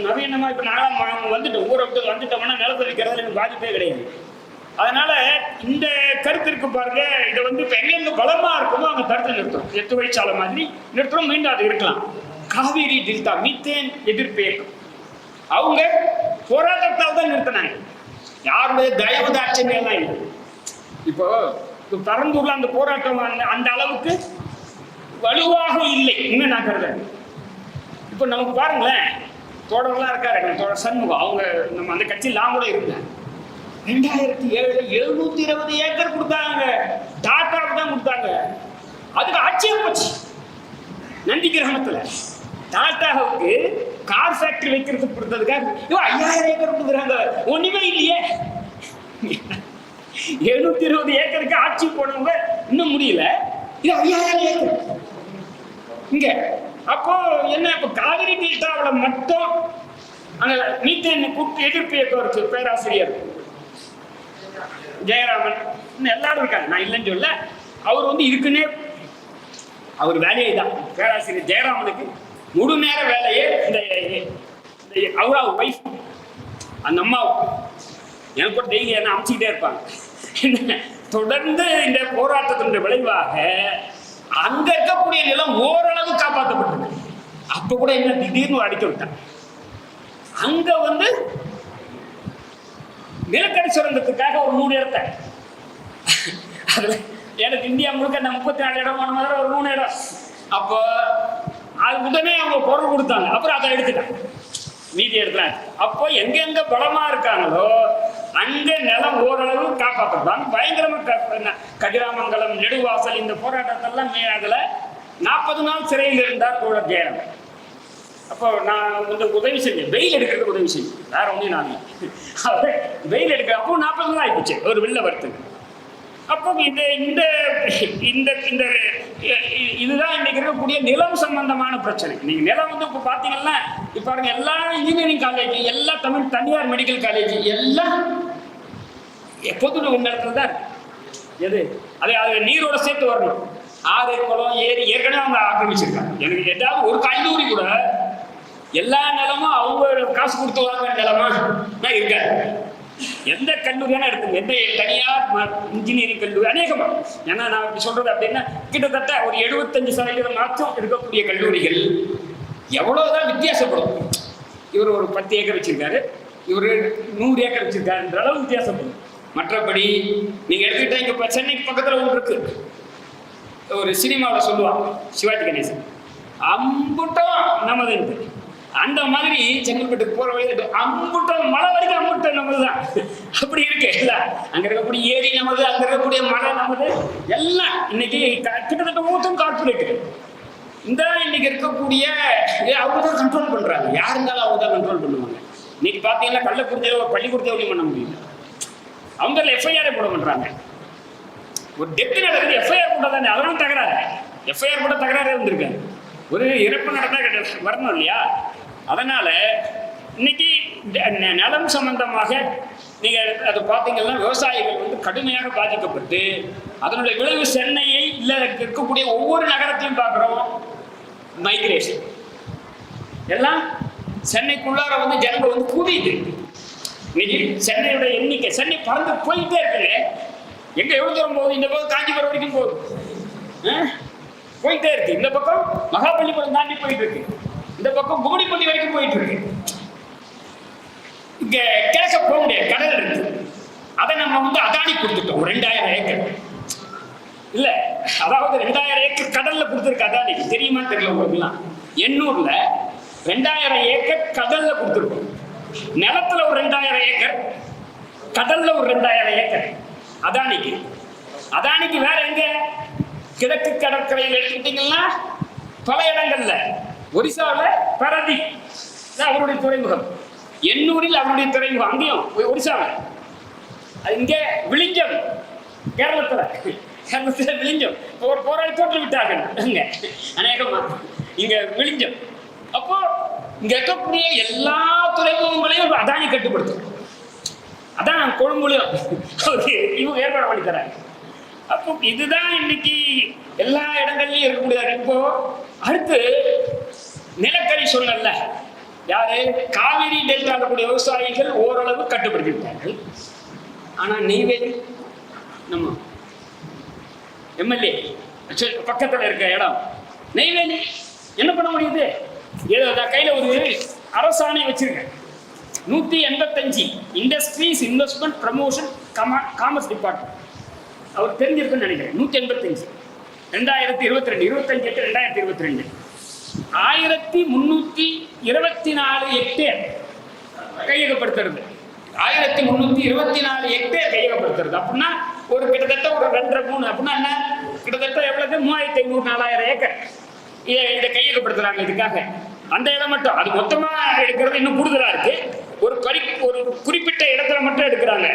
நவீனமா இப்ப நான் வந்துட்டோம், ஊரை விட்டு வந்துட்டோம்னா நிலத்தை விற்கிறதுல எனக்கு பாதிப்பே கிடையாது. அதனால இந்த கருத்திற்கு பாருங்க, இதை வந்து இப்ப எங்க பலமா இருக்குமோ அங்க தடுத்து நிறுத்துறோம். எட்டு வயசால மாதிரி நிறுத்துறோம். மீண்டும் அது இருக்கலாம். காவிரி டெல்டா மீத்தேன் எதிர்ப்பு இயக்கம் அவங்க போராட்டத்தால் தான் நிறுத்தினாங்க. யாருடைய தயவு தாட்சண்யம் எல்லாம் இல்லை. இப்போ பரந்தூர்ல அந்த போராட்டம் அந்த அளவுக்கு வலுவாக இல்லை இன்னும் நான் கருதுறேன். இப்போ நமக்கு பாருங்களேன், தோழர்களா இருக்காரு தோழர் சண்முகம், அவங்க நம்ம அந்த கட்சியில் நான் கூட இருந்தேன். 2007 720 ஏக்கர் கொடுத்தாங்க, டாட்டாவுக்கு தான் கொடுத்தாங்க. அதுக்கு ஆட்சியா போச்சு. நந்தி கிராமத்துல டாட்டாவுக்கு கார் ஃபேக்டரி வைக்கிறதுக்கு கொடுத்ததுக்காக 5000 ஏக்கர் கொடுக்குறாங்க. ஒண்ணுமே இல்லையே. 720 ஏக்கருக்கு ஆட்சி போனவங்க இன்னும் முடியல, இது 5000 ஏக்கர் இங்க. அப்போ என்ன, இப்ப காவிரி டெல்டாவில் மட்டும் அங்க மீத்தேன் எதிர்ப்பு இயக்கம் இருக்கு. பேராசிரியர் ஜெயராமன் எல்லாரும் இருக்காங்க, நான் இல்லைன்னு சொல்ல. அவர் வந்து இருக்குன்னே அவர் வேலையை தான். பேராசிரியர் ஜெயராமனுக்கு முழு நேர வேலையே இந்த அவரா வைஃப் அந்த அம்மாவுக்கு எனக்கு கூட டெய்லி என்ன அமைச்சிக்கிட்டே இருப்பாங்க. தொடர்ந்து இந்த போராட்டத்தின் விளைவாக அங்க இருக்கக்கூடிய நிலம் ஓரளவு காப்பாற்றப்பட்டது. அப்ப கூட என்ன திடீர்னு அடிக்க விட்டாங்க. அங்க வந்து நிலக்கரி சுரங்கத்துக்காக ஒரு 3 இடத்த, அதுல எனக்கு இந்தியா முழுக்க 34 இடம் மாதிரி ஒரு 3 இடம். அப்போ அது உடனே அவங்க குரல் கொடுத்தாங்க. அப்புறம் அதை எடுத்துட்டாங்க, மீதி எடுத்துட்டாங்க. அப்போ எங்கெங்க பலமா இருக்காங்களோ அங்க நிலம் ஓரளவு காப்பாற்றுறாங்க. பயங்கரமா கதிராமங்கலம், நெடுவாசல் இந்த போராட்டத்தெல்லாம் அதுல 40 நாள் சிறையில் இருந்தார் தோழர் ஜெயராமன். அப்போ நான் வந்து உதவி செஞ்சேன், வெயில் எடுக்கிறதுக்கு உதவி செஞ்சேன். வேற ஒன்றும் நான் வெயில் எடுக்க அப்போ 40 நாள் ஆயிடுச்சு ஒரு வெளில வருத்துக்கு. அப்போ இந்த இந்த இந்த இந்த இதுதான் இன்னைக்கு இருக்கக்கூடிய நிலம் சம்பந்தமான பிரச்சனை. நீங்க நிலம் வந்து இப்போ பார்த்தீங்கன்னா இப்போ பாருங்க, எல்லா இன்ஜினியரிங் காலேஜ், எல்லா தனியார் மெடிக்கல் காலேஜ் எல்லாம் பொது இடத்துல தான் இருக்கு. எது அது நீரோட சேர்த்து வரணும். ஆறு, குளம், ஏரி ஏற்கனவே அவங்க ஆக்கிரமிச்சிருக்காங்க. எனக்கு ஏதாவது ஒரு கல்லூரி கூட எல்லா நிலமும் அவங்க காசு கொடுத்து வாங்க நிலமா தான் இருக்காது. எந்த கல்லூரியான எடுத்துங்க, எந்த தனியார் இன்ஜினியரிங் கல்லூரி அநேகமா, ஏன்னா நான் இப்படி சொல்றது அப்படின்னா கிட்டத்தட்ட ஒரு 75% மாற்றம் இருக்கக்கூடிய கல்லூரிகள் எவ்வளவுதான் வித்தியாசப்படும். இவர் ஒரு 10 ஏக்கர் வச்சிருக்காரு, இவர் 100 ஏக்கர் வச்சிருக்காருன்ற அளவு வித்தியாசப்படும். மற்றபடி நீங்க எடுத்துக்கிட்டா இங்க சென்னைக்கு பக்கத்துல ஒன்று இருக்கு, ஒரு சினிமாவில் சொல்லுவாங்க சிவாஜி கணேசன், அம்புட்டம் நமது. அந்த மாதிரி செங்கல்பட்டுக்கு போற வழி அம்புட்டம் மலை வரைக்கும் அம்புட்டம் நமதுதான். அப்படி இருக்கு இல்ல, அங்க இருக்கக்கூடிய ஏரி நமது, அங்க இருக்கக்கூடிய மலை நமது, எல்லாம் இன்னைக்கு கிட்டத்தட்ட ஊத்தம் கார்பரேட். இந்த இன்னைக்கு இருக்கக்கூடிய அவங்க தான் கண்ட்ரோல் பண்றாங்க. யார் இருந்தாலும் அவங்க தான் கண்ட்ரோல் பண்ணுவாங்க. இன்னைக்கு பாத்தீங்கன்னா கள்ளக்குறிச்சியில ஒரு பள்ளிக்கூடத்தை ஒன்றும் பண்ண முடியல, அவங்க எஃப்ஐஆர் போட பண்றாங்க. ஒரு டெத்து நடக்குது, எஃப்ஐஆர் போட தானே, அதெல்லாம் தகராறு. எஃப்ஐஆர் போட தகராறு இருந்திருக்காரு. ஒரு இறப்பு நடந்தா வரணும் இல்லையா? அதனால இன்னைக்கு நிலம் சம்பந்தமாக நீங்க அதை பார்த்தீங்கன்னா விவசாயிகள் வந்து கடுமையாக பாதிக்கப்பட்டு அதனுடைய விளைவு சென்னையை இல்ல இருக்கக்கூடிய ஒவ்வொரு நகரத்தையும் பார்க்குறோம். மைக்ரேஷன் எல்லாம் சென்னைக்குள்ளார வந்து ஜனங்க வந்து குவியுது. இன்னைக்கு சென்னையோட எண்ணிக்கை, சென்னை பறந்து போயிட்டே இருக்குங்க. எங்க எவ்வளவு தூரம் போகுது? இந்த பக்கம் காஞ்சிபுரம் வரைக்கும் போகுது, போயிட்டே இருக்கு. இந்த பக்கம் மகாபலிபுரம் தாண்டி போயிட்டு இருக்கு, இந்த பக்கம் கும்மிடிப்பட்டி வரைக்கும் போயிட்டு இருக்கு. இங்க கிழக்க போக முடியாது, கடல் இருக்கு. அதை நம்ம வந்து அதானி கொடுத்துட்டோம் 2000 ஏக்கர். இல்ல, அதாவது 2000 ஏக்கர் கடல்ல கொடுத்துருக்கு அதானி. தெரியுமா தெரியல உங்களுக்குலாம்? எண்ணூர்ல 2000 ஏக்கர் கடல்ல கொடுத்துருக்கோம். நிலத்துல ஒரு 2000 ஏக்கர், கடல்ல ஒரு 2000 ஏக்கர் அதானிக்கு. அதானிக்கு வேற எங்க? கிழக்கு கடற்கரையில் எடுத்துக்கிட்டீங்கன்னா பல இடங்கள்ல, ஒரிசாவில் பரதி அவருடைய துறைமுகம், எண்ணூரில் அவருடைய துறைமுகம், அங்கேயும் ஒரிசாவில். இங்கே விழிஞ்சம், கேரளத்தில் விழிஞ்சம் ஒரு போராடி தோற்று விட்டார்கள் அங்க அநேகமா. இங்க விழிஞ்சம். அப்போ இங்க இருக்கக்கூடிய எல்லா துறைமுகங்களையும் அதானி கட்டுப்படுத்தும். அதான் கொழும்புலையும் இவங்க ஏற்பாடு பண்ணி தராங்க. அப்போ இதுதான் இன்னைக்கு எல்லா இடங்கள்லயும் இருக்க முடியாது. இப்போ அடுத்து நிலக்கரி சொன்னல, யாரு? காவிரி டெல்டாவில் கூடிய விவசாயிகள் ஓரளவு கட்டுப்படுத்தி விட்டார்கள். ஆனா நெய்வேலி நம்ம எம்எல்ஏ பக்கத்துல இருக்க இடம் நெய்வேலி என்ன பண்ண முடியுது? ஏதோ கையில ஒரு அரசாணை வச்சிருக்கேன், 185 industries investment promotion commerce department. அவர் தெரிஞ்சிருக்குன்னு நினைக்கிறேன். 185 2022 25/8/2022 1324 ஹெக்டேர் கையகப்படுத்துறது. 1324 ஹெக்டேர் கையகப்படுத்துறது அப்படின்னா ஒரு கிட்டத்தட்ட ஒரு 2.5-3 அப்படின்னா என்ன? கிட்டத்தட்ட எவ்வளவு? 3500-4000 ஏக்கர் இதை கையகப்படுத்துறாங்க இதுக்காக. அந்த இடம் மட்டும், அது மொத்தமா எடுக்கிறது இன்னும் கூடுதலா இருக்கு. ஒரு குறிப்பிட்ட இடத்துல மட்டும் எடுக்கிறாங்க.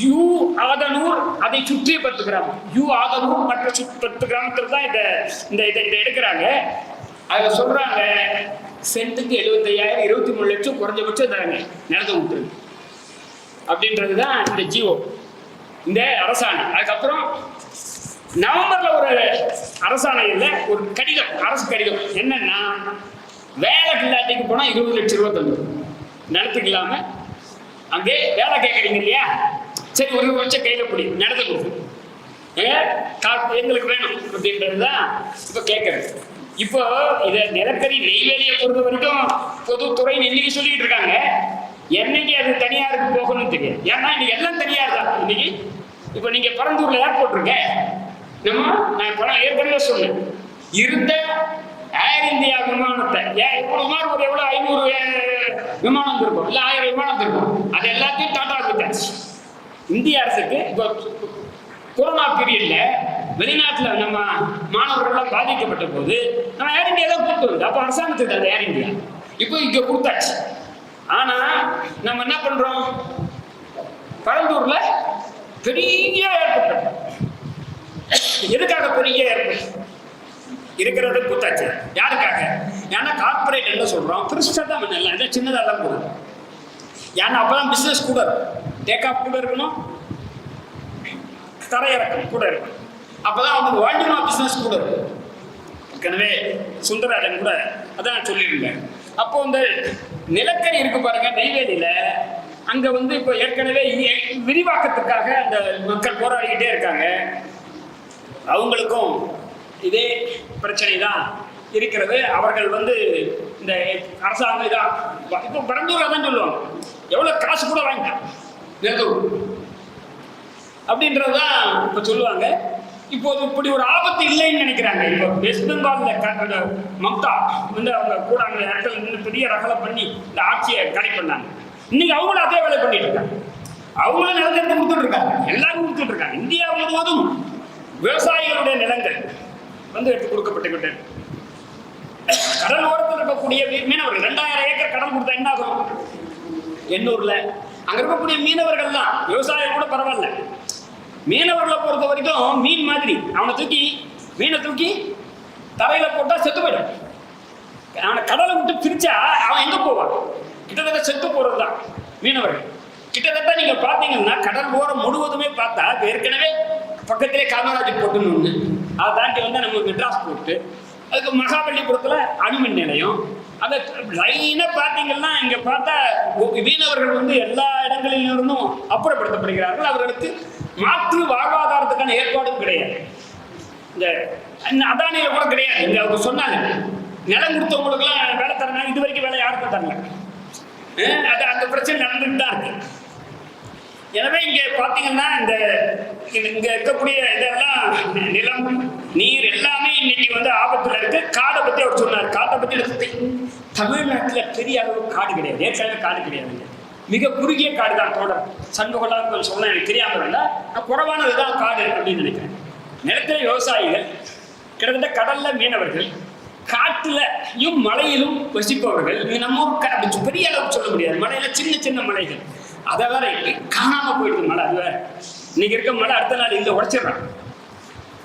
யூ ஆதனூர், அதை சுற்றி 10 கிராமம், யூ ஆதனூர் மற்ற 10 கிராமத்துல தான் இதை எடுக்கிறாங்க. அதை சொல்றாங்க சென்ட்டுக்கு 75,000 23 லட்சம் குறைஞ்சபட்சம் தராங்க நிலத்தை விட்டுருக்கு அப்படின்றதுதான் இந்த ஜிஓ, இந்த அரசாணை. அதுக்கப்புறம் நவம்பர்ல ஒரு அரசாணையில் ஒரு கடிதம், அரசு கடிதம் என்னன்னா, வேலை கில்லாட்டிக்கு போனா 20 லட்சம் ரூபாய் தந்துடும். நிலத்துக்கு இல்லாம அங்கே வேலை கேட்கறீங்க இல்லையா, சரி 1 லட்சம் கையில பிடி, நிலத்தை கொடுத்து எங்களுக்கு வேணும் அப்படின்றதுதான் இப்ப கேட்கறது. இப்போ இதை நிலக்கரி நெய்வேலியை பொறுத்த வரைக்கும் பொதுத்துறை இன்னைக்கு சொல்லிட்டு இருக்காங்க. என்னைக்கு அது தனியாருக்கு போகணும்னு தெரியாது. ஏன்னா இன்னைக்கு எல்லாம் தனியார் தான். இன்னைக்கு இப்போ நீங்க பரந்தூர்ல ஏர்போர்ட் இருக்க, நான் ஏற்கனவே சொன்னேன், இருந்த ஏர் இந்தியா விமானத்தை சுமார் ஒரு எவ்வளவு 500 விமானம் இருக்கும், இல்ல 1000 விமானம் இருக்கும், அது எல்லாத்தையும் டாடா விட்டாச்சு. இந்திய அரசுக்கு இப்போ கொரோனா பீரியட்ல வெளிநாட்டுல நம்ம மாணவர்கள்லாம் பாதிக்கப்பட்ட போது நம்ம ஏர் இந்தியா தான் கூப்பிட்டு வந்து, அப்போ அரசாங்கத்துக்கு அந்த ஏர் இந்தியா இப்போ இங்க கொடுத்தாச்சு. ஆனா நம்ம என்ன பண்றோம்? பரந்தூர்ல பெரிய ஏர்போர்ட். எதுக்காக பெரிய ஏர்போர்ட் இருக்கிறத கொடுத்தாச்சு? யாருக்காக? ஏன்னா கார்பரேட் என்ன சொல்றோம், பெருசா தான் பண்ணல, இல்லை சின்னதாக தான் போதும். ஏன்னா அப்பதான் பிசினஸ் கூட டேக் ஆஃப் கூட இருக்கணும், தரையிறக்கம் கூட இருக்கும். அப்பதான் அவங்க வால்யூமா பிசினஸ் கூட இருக்கும். ஏற்கனவே சுந்தரராஜன் கூட அதான் சொல்லியிருந்தேன். அப்போ இந்த நிலக்கரி இருக்கு பாருங்க நெய்வேலியில, அங்க வந்து இப்போ ஏற்கனவே விரிவாக்கத்துக்காக அந்த மக்கள் போராடிக்கிட்டே இருக்காங்க. அவங்களுக்கும் இதே பிரச்சனை தான் இருக்கிறது. அவர்கள் வந்து இந்த அரசாங்கம் இதான் இப்போ பரந்தூர்ல தான் சொல்லுவாங்க, எவ்வளவு காசு கூட வாங்கிட்டான் நிலத்தூர் அப்படின்றதான் இப்ப சொல்லுவாங்க. இப்போது இப்படி ஒரு ஆபத்து இல்லைன்னு நினைக்கிறாங்க. இப்போ வெஸ்ட் பெங்கால்ல மம்தா வந்து அவங்க கூட அந்த இடத்துல நின்று பெரிய ரகலை பண்ணி இந்த ஆட்சியை கடை பண்ணாங்க. இன்னைக்கு அவங்களும் அதே வேலை பண்ணிட்டு இருக்காங்க. அவங்களும் நிலத்தை எடுத்து கொடுத்துட்டு இருக்காங்க, எல்லாரும் கொடுத்துட்டு இருக்காங்க. இந்தியா முழுவதும் விவசாயிகளுடைய நிலங்கள் வந்து எடுத்து கொடுக்கப்பட்டு கடல் ஓரத்தில் இருக்கக்கூடிய மீனவர்கள் 2000 ஏக்கர் கடல் கொடுத்தா என்ன ஆகும்? எண்ணூர்ல அங்க இருக்கக்கூடிய மீனவர்கள் தான், விவசாயம் கூட பரவாயில்ல. மீனவர்களை பொறுத்த வரைக்கும் மீன் மாதிரி மீனை தூக்கி தரையில போட்டா செத்து போயிடும். அவனை கடலை விட்டு பிரிச்சா அவன் எங்க போவான்? கிட்டத்தட்ட செத்து போறதுதான் மீனவர்கள். கிட்டத்தட்ட நீங்க பாத்தீங்கன்னா கடல் ஓரம் முழுவதுமே பார்த்தா ஏற்கனவே பக்கத்திலே காமராஜர் போட்டுன்னு ஒண்ணு, அதை தாண்டி வந்து நம்ம மெட்ராஸ் போட்டு அதுக்கு மகாபலிபுரத்தில் அணுமின் நிலையம். அந்த லைனாக பார்த்தீங்கன்னா இங்கே பார்த்தா மீனவர்கள் வந்து எல்லா இடங்களிலிருந்தும் அப்புறப்படுத்தப்படுகிறார்கள். அவர்களுக்கு மாற்று வாழ்வாதாரத்துக்கான ஏற்பாடும் கிடையாது. இந்த அதானியில் கூட கிடையாது. இங்கே அவங்க சொன்னாங்க நிலம் கொடுத்தவங்களுக்குலாம் வேலை தரணும், இது வரைக்கும் வேலை யாருக்கும் தரல. அது அந்த பிரச்சனை நடந்துட்டு தான் இருக்கு. எனவே இங்கே பார்த்தீங்கன்னா இங்கே இருக்கக்கூடிய இதெல்லாம் நிலம் நீர் எல்லாமே இன்னைக்கு வந்து ஆபத்தில் இருக்கு. காடை பற்றி அவர் சொன்னார். காட்டை பற்றி தமிழ்நாட்டில் பெரிய அளவு காடு கிடையாது, ஏற்கனவே காடு கிடையாது. மிக குறுகிய காடு தான். தோட்டம் சண்முகலாம் சொன்னால் எனக்கு தெரியாமல் இருந்தால் குறைவானதுதான் காடு அப்படின்னு நினைக்கிறேன். நிலத்தில விவசாயிகள், கிட்டத்தட்ட கடல்ல மீனவர்கள், காட்டுலையும் மலையிலும் வசிப்பவர்கள். நம்ம ஊர் பெரிய அளவுக்கு சொல்ல முடியாது. மலையில சின்ன சின்ன மலைகள், அதை வேற காணாம போயிடுது மழை. அது வேற இன்னைக்கு இருக்க மழை அடுத்த நாள் இல்லை உடைச்சிடுறான்.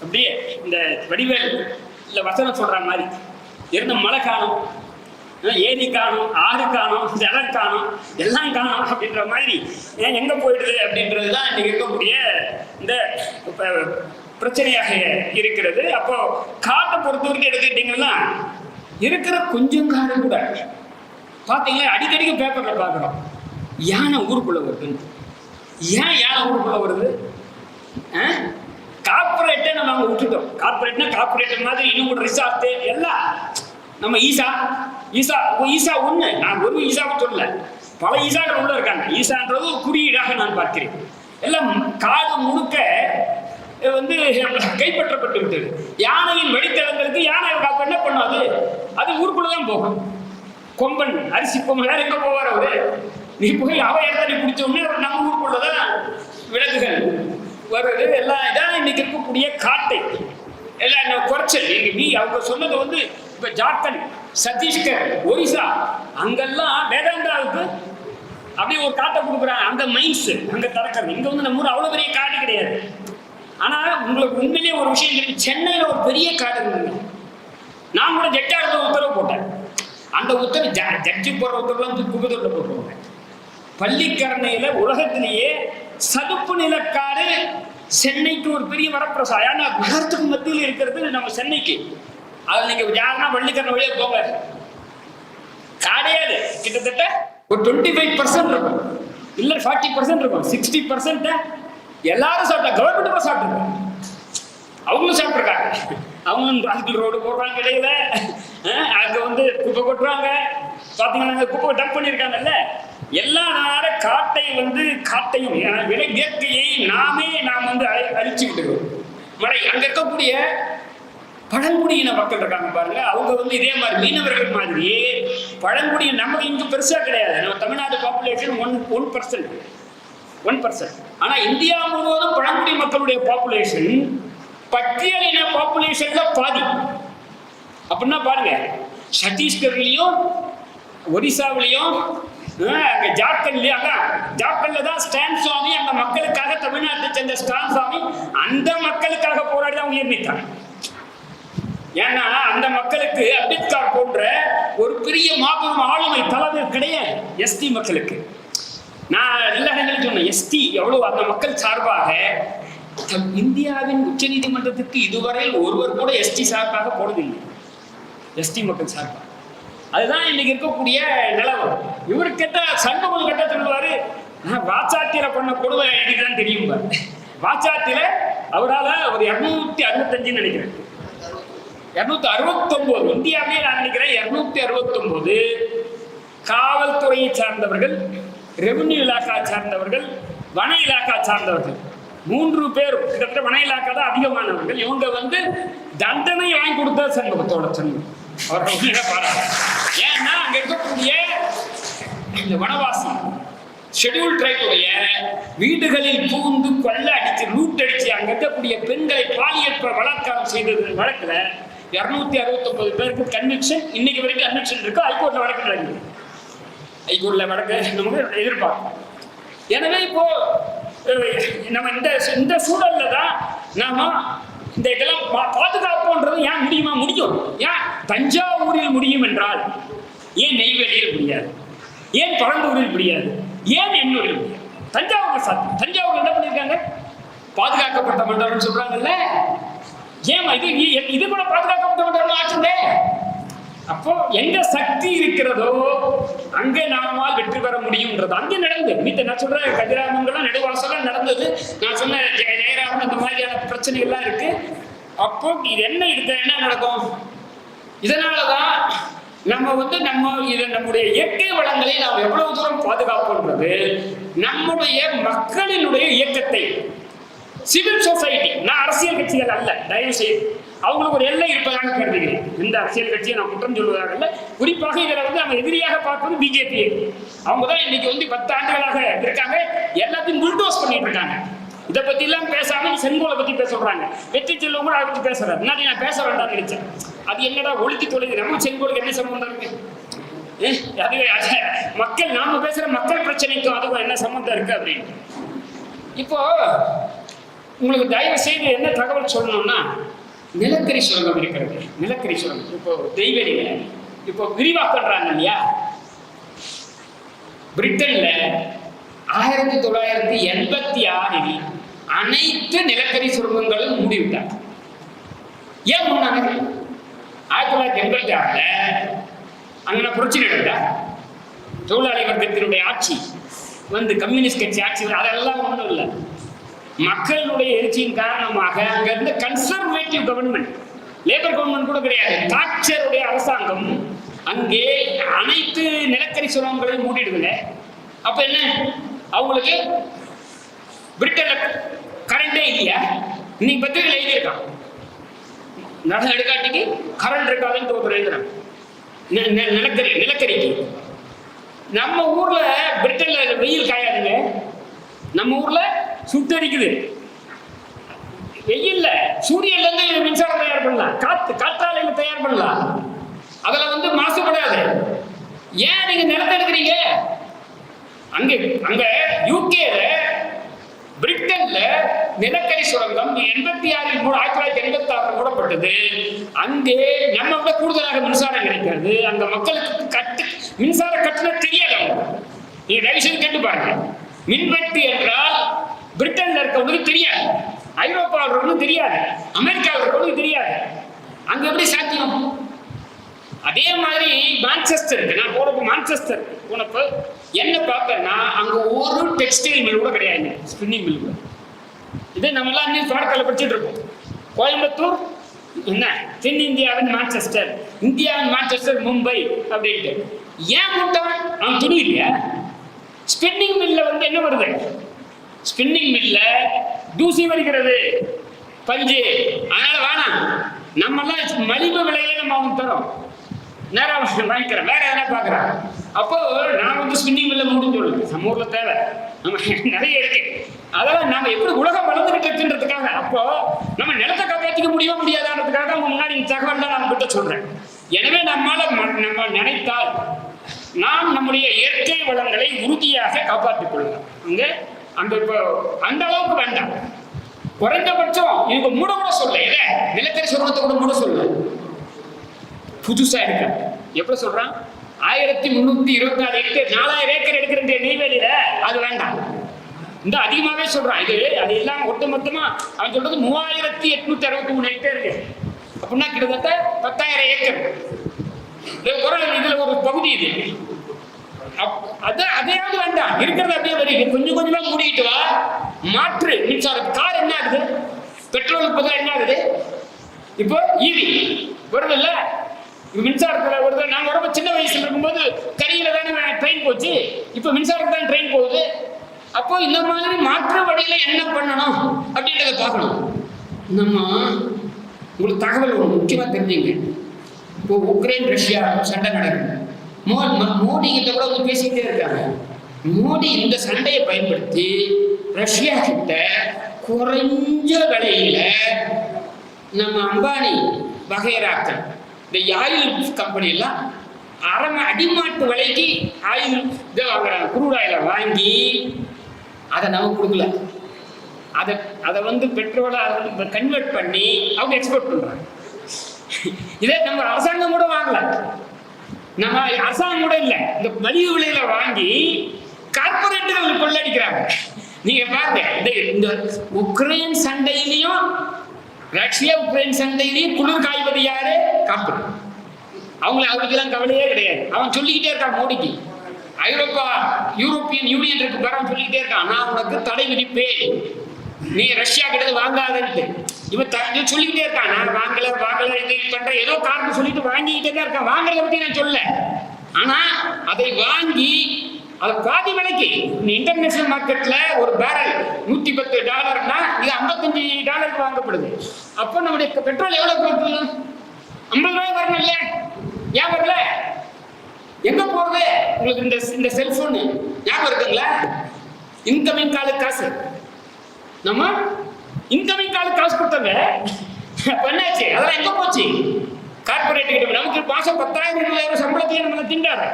அப்படியே இந்த வடிவேல் இல்லை வசனம் சொல்ற மாதிரி இருந்த மழை காணும், ஏரி காணும், ஆறு காணும், ஜலம் காணும், எல்லாம் காணும் அப்படின்ற மாதிரி எங்க போயிடுது அப்படின்றதுதான் இன்னைக்கு இருக்கக்கூடிய இந்த பிரச்சனையாக இருக்கிறது. அப்போ காட்டை பொறுத்த வரைக்கும் எடுத்துக்கிட்டீங்கன்னா இருக்கிற கொஞ்சம் காடு கூட பார்த்தீங்கன்னா அடிக்கடிக்கு பேப்பர்ல பார்க்குறோம் யானை ஊருக்குள்ள வருது. ஏன் யானை ஊருக்குள்ள வருது? கார்பரேட்டை நம்ம அங்கே விட்டுட்டோம். கார்பரேட்னா கார்பரேட் மாதிரி இன்னும் கூட ரிசார்ட்டு எல்லாம் நம்ம ஈசா ஈசா ஈசா ஒன்று. நான் ஒரு ஈசாவை சொல்லல, பல ஈசாக்கள் உள்ள இருக்காங்க. ஈசான்றது குறியீடாக நான் பார்க்கிறேன். எல்லாம் காடு முழுக்க வந்து கைப்பற்றப்பட்டு விட்டது. யானையின் வழித்தடங்களுக்கு யானை என்ன பண்ணாது, அது ஊருக்குள்ளதான் போகும். கொம்பன் அரிசி கொம்பன் வேற எங்க போவார் அவரு? நீ போய் அவ இடத்த பிடிச்ச உடனே நம்ம ஊருக்குள்ளதான் விலங்குகள் வருது. எல்லாம் இதான் இன்னைக்கு இருக்கக்கூடிய காட்டை எல்லாம் குறைச்சல். நீ அவங்க சொன்னது வந்து இப்ப ஜார்க்கண்ட், சத்தீஸ்கர், ஒரிசா அங்கெல்லாம் வேதாந்தாவுக்கு அப்படியே ஒரு காட்டை கொடுக்குறாங்க. அங்க மைன்ஸ் அங்க திறக்கிறது. இங்க வந்து நம்ம ஊர் அவ்வளவு பெரிய காடு கிடையாது. ஆனா உங்களுக்கு உண்மையிலேயே ஒரு விஷயம் தெரியும், சென்னையில ஒரு பெரிய காடு இருந்தது. நான் கூட ஜட்ஜாக உத்தரவு போட்டேன். அந்த உத்தரவு ஜட்ஜி போடுற உத்தரவு குப்பத்தொட்டில போட்டுருவாங்க. பள்ளிக்கரணையில உலகத்திலேயே சதுப்பு நிலக்காடு சென்னைக்கு ஒரு பெரிய வரப்பிரசாதம். ஏன்னா நகரத்துக்கு மத்தியில் இருக்கிறது நம்ம சென்னைக்கு. அதில் நீங்க யாருன்னா பள்ளிக்கரணை வழியா போங்க, காடையாது கிட்டத்தட்ட ஒரு 25% இருக்கும், இல்ல 40% இருக்கும். 60% எல்லாரும் சாப்பிட்டா கவர்மெண்ட் சாப்பிட்டுருக்காங்க, அவங்களும் சாப்பிட்டுருக்காங்க. அவங்களும் அதுக்கு ரோடு போடுறாங்க, இடையில அங்க வந்து குப்பை கொட்டுறாங்க. பாத்தீங்கன்னா குப்பை டம்ப் பண்ணியிருக்காங்கல்ல. எல்லா நாட காட்டை வந்து காட்டையும் இயற்கையை நாம் வந்து அழிச்சு விட்டுருக்கோம். மழை அங்க இருக்கக்கூடிய பழங்குடியின மக்கள் இருக்காங்க பாருங்க, அவங்க வந்து இதே மாதிரி மீனவர்கள் மாதிரியே பழங்குடியின. நம்ம இங்க பெருசா கிடையாது. நம்ம தமிழ்நாடு பாப்புலேஷன் 1%. ஆனா இந்தியா முழுவதும் பழங்குடி மக்களுடைய பாப்புலேஷன் பட்டியலின பாப்புலேஷன்ல பாதி. அப்படின்னா பாருங்க, சத்தீஸ்கர்லயும் ஒரிசாவிலையும் அங்க ஜார்க்கண்ட்லயும், அங்க ஜார்க்கண்ட்ல தான் ஸ்டான் சுவாமி அந்த மக்களுக்காக, தமிழ்நாட்டை சேர்ந்த ஸ்டான் சுவாமி அந்த மக்களுக்காக போராடி தான் உயிர் நீத்தாங்க. ஏன்னா அந்த மக்களுக்கு அம்பேத்கர் போன்ற ஒரு பெரிய மாபெரும் ஆளுமை தலைவர் கிடையாது எஸ்டி மக்களுக்கு. நான் எல்லா இடங்களும் சொன்னேன், எஸ்டி எவ்வளவு அந்த மக்கள் சார்பாக இந்தியாவின் உச்ச நீதிமன்றத்துக்கு இதுவரை ஒருவர் கூட எஸ்டி சார்பாக போனதில்லை. எஸ்டி மக்கள் சார்பாக அதுதான் இன்னைக்கு இருக்கக்கூடிய நிலவரம். இவரு கேட்ட சண்முகம் கேட்ட சொல்லுவாரு, வாச்சாத்தியில பண்ண கொடுமை எனக்கு தான் தெரியும். வாச்சாத்தியில அவரால் ஒரு 265 நினைக்கிறேன், 269 இந்தியாவிலே நான் நினைக்கிறேன் 269 காவல்துறையை சார்ந்தவர்கள், ரெவன்யூ இலாக்கா சார்ந்தவர்கள், வன இலாக்கா சார்ந்தவர்கள் 3 பேர், கிட்டத்தட்ட வன இலாக்கா தான் அதிகமானவர்கள். இவங்க வந்து தண்டனை வாங்கி கொடுத்த சண்முகத்தோட சண்முகம் அவர்கள் பாராட்டு. ஏன்னா அங்க இருக்கக்கூடிய இந்த வனவாசி ஷெட்யூல் ட்ரைபுடைய வீடுகளில் பூந்து கொள்ள அடிச்சு லூட் அடிச்சு அங்க இருக்கக்கூடிய பெண்களை பாலியல் பலாத்காரம் செய்தது வழக்குல 269 பேருக்கு கன்விக்ஷன். இன்னைக்கு வரைக்கும் கன்விக்ஷன் இருக்கு. ஹைகோர்ட்ல வழக்கு நடக்குது. ஹைகோர்ட்ல வழக்கு நமக்கு எதிர்பார்க்கும். எனவே இப்போ நம்ம இந்த சூழல்ல தான் நாம இந்த இதெல்லாம் பாதுகாப்புன்றது ஏன் முடியுமா? முடியும். ஏன் தஞ்சாவூரில் முடியும் என்றால் ஏன் நெய்வேலியில் முடியாது? ஏன் பரந்தூரில் முடியாது? ஏன் எண்ணூரில் முடியாது? தஞ்சாவூர் சாத்தியம். தஞ்சாவூர் என்ன பண்ணியிருக்காங்க? பாதுகாக்கப்பட்ட மண்டலம் சொல்றாங்கல்ல, ஏன் இது கூட பாதுகாக்கப்பட்ட ஆச்சுங்க. அப்போ எங்க சக்தி இருக்கிறதோ அங்கே நாமால் வெற்றி பெற முடியும்ன்றது அங்கே நடந்தது. மீத்த நான் சொல்றேன், கதிராமங்கலம் நெடுவாசலாம் நடந்தது. நான் சொன்ன ஜெயராமன் அந்த மாதிரியான பிரச்சனைகள்லாம் இருக்கு. அப்போ இது என்ன நடக்கும்? இதனாலதான் நம்ம நம்முடைய இயற்கை வளங்களை நாம் எவ்வளவு தூரம் பாதுகாப்புன்றது நம்முடைய மக்களினுடைய இயக்கத்தை, சிவில் சொசைட்டி. நான் அரசியல் கட்சிகள் அல்ல, தயவு செய்து அவங்களுக்கு ஒரு எல்லை இருப்பதாக கருதுகிறேன். இந்த அரசியல் கட்சியை நான் குற்றம் சொல்வதாக இல்லை. குறிப்பாக இதில் நம்ம எதிரியாக பார்ப்பது பிஜேபி. அவங்க தான் இன்னைக்கு 10 ஆண்டுகளாக இருக்காங்க, எல்லாத்தையும் புல்டோஸ் பண்ணிட்டு இருக்காங்க. இதை பத்தி எல்லாம் பேசாம செங்கோலை பத்தி பேச சொல்றாங்க. வெற்றி செல்வம் கூட அதை பத்தி பேசுறாரு. முன்னாடி நான் பேச வேண்டாம்னு நினைச்சேன். அது என்னடா ஒழுத்தி தொலைது, நம்ம செங்கோலுக்கு என்ன சம்பந்தம் இருக்கு? அது மக்கள் நாம பேசுற மக்கள் பிரச்சனைக்கும் அதுக்கும் என்ன சம்பந்தம் இருக்கு அப்படின்னு. இப்போ உங்களுக்கு தயவு செய்து என்ன தகவல் சொல்லணும்னா, நிலக்கரி சுரங்கம் இருக்கிறது. நிலக்கரி சுரங்கம் இப்போ தெய்வெளியில இப்போ விரிவாக்கன்றாங்க இல்லையா? பிரிட்டன்ல 1986 அனைத்து நிலக்கரி சுரங்கங்களும் மூடிவிட்டார். ஏன் மூணாங்க? 1986 அங்க புரட்சி நடந்தா, தொழிலாளி வர்க்கத்தினுடைய ஆட்சி கம்யூனிஸ்ட் கட்சி ஆட்சி, அதெல்லாம் ஒன்றும் இல்லை. மக்களுடைய எழுச்சியின் காரணமாக அங்க இருந்த கன்சர்வேட்டிவ் கவர்மெண்ட், லேபர் கவர்மெண்ட் கூட கிடையாது, தாட்சருடைய அரசாங்கம் அங்கே அனைத்து நிலக்கரி சுரங்கங்களையும் மூடிடுதுங்க. அப்ப என்ன அவங்களுக்கு? பிரிட்டன்ல கரண்டே இல்லையா? இன்னைக்கு பத்திரிகை எழுதியிருக்கான், நகை எடுக்காட்டிக்கு கரண்ட் இருக்காதுன்னு ஒருத்தர் எழுதுறாங்க. நிலக்கரிக்கு நம்ம ஊர்ல பிரிட்டன்ல வெயில் காயாதுங்க, நம்ம ஊர்ல சுட்டரிக்குது. வெயில்ல சூரியன்ல இருந்து மின்சாரம் தயார் பண்ணலாம், காற்றாலையில தயார் பண்ணலாம், அதுல மாசுபடாது. ஏன் நீங்க நிலத்தை எடுக்கிறீங்க? அங்க யூகேல பிரிட்டன்ல நிலக்கரி சுரங்கம் 1986 மூடப்பட்டது. அங்கே நம்ம விட கூடுதலாக மின்சாரம் கிடைக்கிறது. அங்க மக்களுக்கு மின்சார கட்டணம் தெரியாது. நீங்க தயவுசெய்து கேட்டு பாருங்க. மின்வெட்டு என்றால் பிரிட்டன்ல இருக்கவங்களுக்கு தெரியாது, ஐரோப்பாவில் இருக்கவங்களுக்கு தெரியாது, அமெரிக்காவில் இருக்கவங்களுக்கு தெரியாது. அங்க எப்படி சாத்தியம்? அதே மாதிரி மான்செஸ்டர், நான் போனப்போ மான்செஸ்டர் போனப்போ என்ன பார்த்தேன்னா, அங்க ஒரு டெக்ஸ்டைல் மில் கூட கிடையாது, ஸ்பின்னிங் மில் கூட. இதே நம்மளாம் இன்னும் பாடக்கால படிச்சுட்டு இருக்கோம். கோயம்புத்தூர் என்ன, தென்னிந்தியாவின் மான்செஸ்டர், இந்தியாவின் மான்செஸ்டர் மும்பை அப்படின்ட்டு. ஏன் கூட்டம்? அவன் துணி இல்லையா? ஸ்பின்னிங் மில்ல என்ன வருது? ஸ்பின்னிங் மில்ல தூசி வருகிறது, பஞ்சு. அதனால வேணாம், நம்மெல்லாம் மலிவு விலையில நம்ம அவங்க தரோம், நேரம் வாங்கிக்கிறேன், வேற எதனா பாக்குறேன். அப்போ நான் ஸ்பின்னிங் மில்ல மூடுன்னு சொல்லுங்க. நம்ம ஊர்ல தேவை நம்ம நிறைய இருக்கு. அதெல்லாம் நம்ம எப்படி உலகம் வளர்ந்துகிட்டு இருக்குன்றதுக்காக, அப்போ நம்ம நிலத்தை காப்பாற்றிக்க முடியாதான்றதுக்காக முன்னாடி தகவல் தான் நான் கிட்ட சொல்றேன். எனவே நம்ம நினைத்தால் நாம் நம்முடைய இயற்கை வளங்களை உறுதியாக காப்பாற்றிக் கொள்ளலாம். அங்க இப்போ அந்த அளவுக்கு வேண்டாம், குறைந்தபட்சம் இதுக்கு மூட கூட சொல்ல, நிலக்கரி சுரங்கத்தை கூட மூட சொல்ல. புதுசா இருக்க எப்படி சொல்றான்? 1324 ஹெக்டேர், 4000 ஏக்கர் எடுக்கிற நெய்வேலியில அது வேண்டாம். இந்த அதிகமாவே சொல்றான். அது எல்லாம் ஒட்டுமொத்தமா அவன் சொல்றது 3863 ஹெக்டேர் அப்படின்னா கிட்டத்தட்ட 10,000 ஏக்கர். இதுல ஒரு பகுதி இது. அதையாவது வேண்டாம், இருக்கிறது அப்படியே வருது. கொஞ்சம் கொஞ்சமா மூடிக்கிட்டு வா. மாற்று மின்சாரம், கார் என்ன ஆகுது? பெட்ரோலுக்கு பதிலாக என்ன ஆகுது? இப்போ ஈவி வருது இல்ல, மின்சாரத்துல வருது. நாங்க ரொம்ப சின்ன வயசுல இருக்கும்போது கரியில தானே ட்ரெயின் போச்சு, இப்ப மின்சாரத்துல தான் ட்ரெயின் போகுது. அப்போ இந்த மாதிரி மாற்று வழியில என்ன பண்ணணும் அப்படின்றத பார்க்கணும். நம்ம உங்களுக்கு தகவல் ஒரு முக்கியமா தெரிஞ்சுங்க. இப்போ உக்ரைன் ரஷ்யா சண்டை நடக்குது. மோடி கிட்ட கூட பேசிக்கிட்டே இருக்காங்க. மோடி இந்த சண்டையை பயன்படுத்தி ரஷ்யா கிட்ட குறைஞ்ச விலையில நம்ம அம்பானி வகைராக்கள், இந்த ஆயில் கம்பெனி எல்லாம் அடிமாட்டு விலைக்கு ஆயில் இதை வாங்குறாங்க. குரூட் ஆயில வாங்கி அதை நமக்கு கொடுக்கல, அதை பெட்ரோலை கன்வெர்ட் பண்ணி அவங்க எக்ஸ்போர்ட் பண்றாங்க. இதே நம்ம அரசாங்கம் கூட வாங்கல, நம்ம அரசாங்கம் கூட இல்லை, இந்த மலிவு விலையில வாங்கி கார்பரேட்டுகள் கொள்ளடிக்கிறாங்க. நீங்க பாருங்க, இந்த உக்ரைன் சண்டையிலையும் ரஷ்யா உக்ரைன் சண்டையிலேயே குளிர் காய்வது யாரு? கார்ப்பரேட். அவங்களுக்கெல்லாம் கவலையே கிடையாது. அவன் சொல்லிக்கிட்டே இருக்கான் மோடிக்கு, யூரோப்பியன் யூனியன் இருக்கு பாரு, அவன் சொல்லிக்கிட்டே இருக்கான், நான் உனக்கு தடை விதிப்பேன், நீ ரஷ்யா கிட்ட வாங்காதன்ட்டு. இவன் சொல்லிக்கிட்டே இருக்கான், நான் வாங்கல இது பண்ற ஏதோ காரணம் சொல்லிட்டு வாங்கிக்கிட்டே தான் இருக்கான். வாங்குறத பத்தி நான் சொல்ல, ஆனா அதை வாங்கி அது பாதி விலைக்கு இன்டர்நேஷனல் மார்க்கெட்ல ஒரு பேரல் $110 இது $55 வாங்கப்படுது. அப்போ நம்முடைய பெட்ரோல் எவ்வளவு கொடுக்குது? $50 வரணும் இல்ல? ஏன் வரல? எங்க போறது? உங்களுக்கு இந்த செல்போன் ஞாபகம் இருக்குங்களா? இன்கமிங் காலுக்கு காசு, நம்ம இன்கமிங் காலுக்கு காசு கொடுத்தாங்க, என்னாச்சு? அதெல்லாம் எங்க போச்சு? கார்பரேட் கிட்ட. நமக்கு மாசம் 10,000 20,000 சம்பளத்தையே நம்ம திண்டாரு.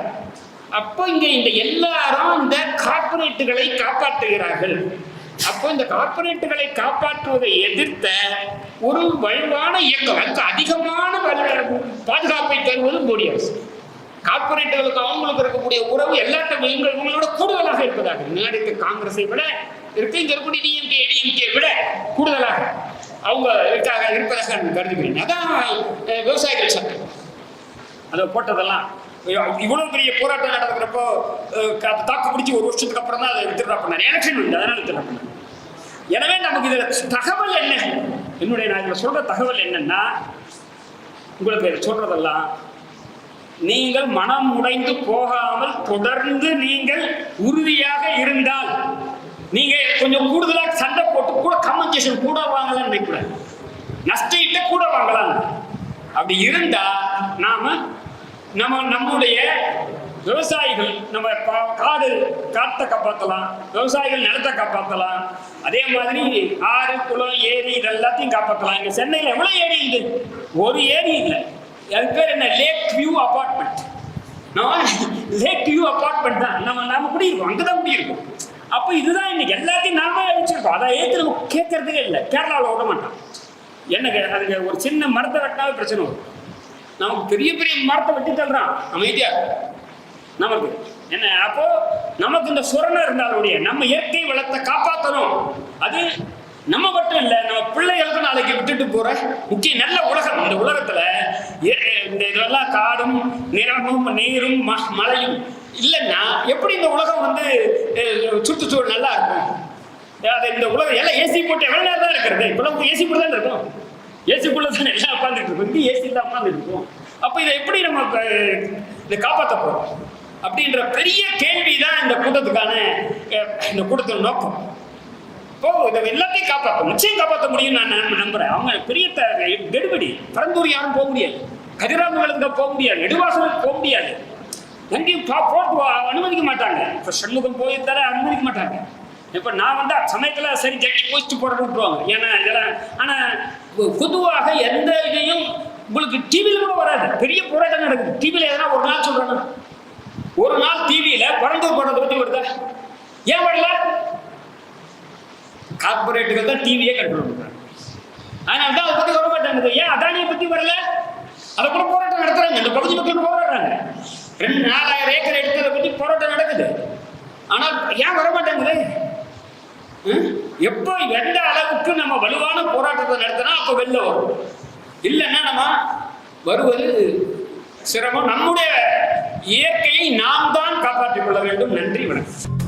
அப்போ இங்க இந்த எல்லாரும் இந்த கார்பரேட்டுகளை காப்பாற்றுகிறார்கள். அப்போ இந்த கார்பரேட்டுகளை காப்பாற்றுவதை எதிர்த்த ஒரு வலுவான இயக்கம், அதுக்கு அதிகமான பாதுகாப்பை தருவது மோடி அரசு. கார்பரேட்டுகளுக்கு அவங்களுக்கு இருக்கக்கூடிய உறவு எல்லாத்தையும் இவங்களோட கூடுதலாக இருப்பதாக முன்னாடி காங்கிரஸை விட இருக்கு, இங்க இருக்கக்கூடிய டிஎம்கே ஏடிஎம்கே விட கூடுதலாக அவங்க இருப்பதாக நான் கருதுகிறேன். அதான் விவசாயிகள் சட்டம் அதை போட்டதெல்லாம் இவ்வளவு பெரிய போராட்டம் நடக்கிறப்போ தாக்கு பிடிச்சி ஒரு வருஷத்துக்கு அப்புறம் தான் அதை வித்ட்ரா பண்ணார். எலெக்ஷன் உண்டு, அதனால வித்ட்ரா பண்ணார். எனவே நமக்கு இதுல தகவல் என்ன, நான் இதுல சொல்ற தகவல் என்னன்னா, உங்களுக்கு சொல்றதெல்லாம் நீங்கள் மனம் உடைந்து போகாமல் தொடர்ந்து நீங்கள் உறுதியாக இருந்தால், நீங்க கொஞ்சம் கூடுதலாக சண்டை போட்டு கூட கம்பன்சேஷன் கூட வாங்கலாம் நினைக்கூடாது, நஷ்ட கூட வாங்கலாம். அப்படி இருந்தா நம்முடைய விவசாயிகள் நம்ம காட்டை காப்பாற்றலாம், விவசாயிகள் நிலத்தை காப்பாற்றலாம், அதே மாதிரி ஆறு குளம் ஏரி இதெல்லாத்தையும் காப்பாற்றலாம். இங்க சென்னையில் எவ்வளவு ஏரி இருக்கு? ஒரு ஏரி இல்லை. அது பேர் என்ன? Lake view apartment. Lake view apartment தான் நம்ம குடியிருக்கோம், அங்கதான் குடியிருக்கோம். அப்போ இதுதான் இன்னைக்கு எல்லாத்தையும் நாம வச்சிருக்கோம். அதை ஏற்று நம்ம கேட்கறதுக்கே இல்லை. கேரளாவில் விட மாட்டோம். என்னங்க அதுங்க ஒரு சின்ன மரத்தை வெட்டினாலும் பிரச்சனை வரும். நமக்கு பெரிய பெரிய மரத்தை வெட்டி தள்ளுறான் அமைதியா நமக்கு என்ன. அப்போ நமக்கு இந்த சுரணம் இருந்தாலுடைய நம்ம இயற்கை வளத்தை காப்பாற்றணும். அது நம்ம மட்டும் இல்லை, நம்ம பிள்ளைகளுக்கு நாளைக்கு விட்டுட்டு போற முக்கிய நல்ல உலகம். இந்த உலகத்துல இந்த இதெல்லாம் காடும் நிறமும் நீரும் மழையும் இல்லைன்னா எப்படி இந்த உலகம் சுற்றுச்சூழல் நல்லா இருக்கும்? இந்த உலகம் எல்லாம் ஏசி போட்டு எவ்வளவு நேரம் தான் இருக்கிறது? இப்பெல்லாம் ஏசி போட்டு தான் இருக்கும், ஏசிக்குள்ள தான் எல்லாம் உட்காந்துட்டு இருக்கும், இங்கே ஏசி தான் உட்காந்துட்டு இருக்கும். அப்போ இதை எப்படி நம்ம இதை காப்பாற்ற போறோம் அப்படின்ற பெரிய கேள்விதான் இந்த கூட்டத்தின் நோக்கம். இப்போ இதை எல்லாத்தையும் காப்பாற்ற நிச்சயம் காப்பாற்ற முடியும் நான் நம்புறேன். அவங்க பெரிய கெடுபடி பரந்தூர் யாரும் போக முடியாது, கதிராமங்களுக்கு போக முடியாது, நெடுவாசலுக்கு போக முடியாது, எங்கேயும் போட்டு அனுமதிக்க மாட்டாங்க. இப்போ சண்முகம் போயிருந்தாலே அனுமதிக்க மாட்டாங்க. இப்போ நான் சமயத்துல சரி ஜட்டி போஸ்ட் போட விட்டுருவாங்க. ஏன்னா இதெல்லாம் ஆனால் பொதுவாக எந்த இதையும் உங்களுக்கு டிவியில கூட வராது. பெரிய போராட்டம் நடக்குது டிவியில, எதனா ஒரு நாள் சொல்றாங்க, ஒரு நாள் டிவியில பரந்தூர் போராட்டத்தை பத்தி வருதா? ஏன் வரல? கார்பரேட்டுகள் தான் டிவியே கண்ட்ரோல் பண்றாங்க. அதனால தான் அதை பத்தி வர மாட்டாங்க. ஏன் அதானியை பத்தி வரல? அதை கூட போராட்டம் நடத்துறாங்க. இந்த பகுதி மக்கள் போராடுறாங்க. 4,000 ஏக்கர் எடுத்ததை பத்தி போராட்டம் நடக்குது. ஆனால் ஏன் வர மாட்டாங்குது? எப்போ எந்த அளவுக்கு நம்ம வலுவான போராட்டத்தை நடத்தினா அப்போ வெளில வரும். இல்லைன்னா நம்ம வருவது சிரமம். நம்முடைய இயற்கையை நாம் தான் காப்பாற்றிக் கொள்ள வேண்டும். நன்றி, வணக்கம்.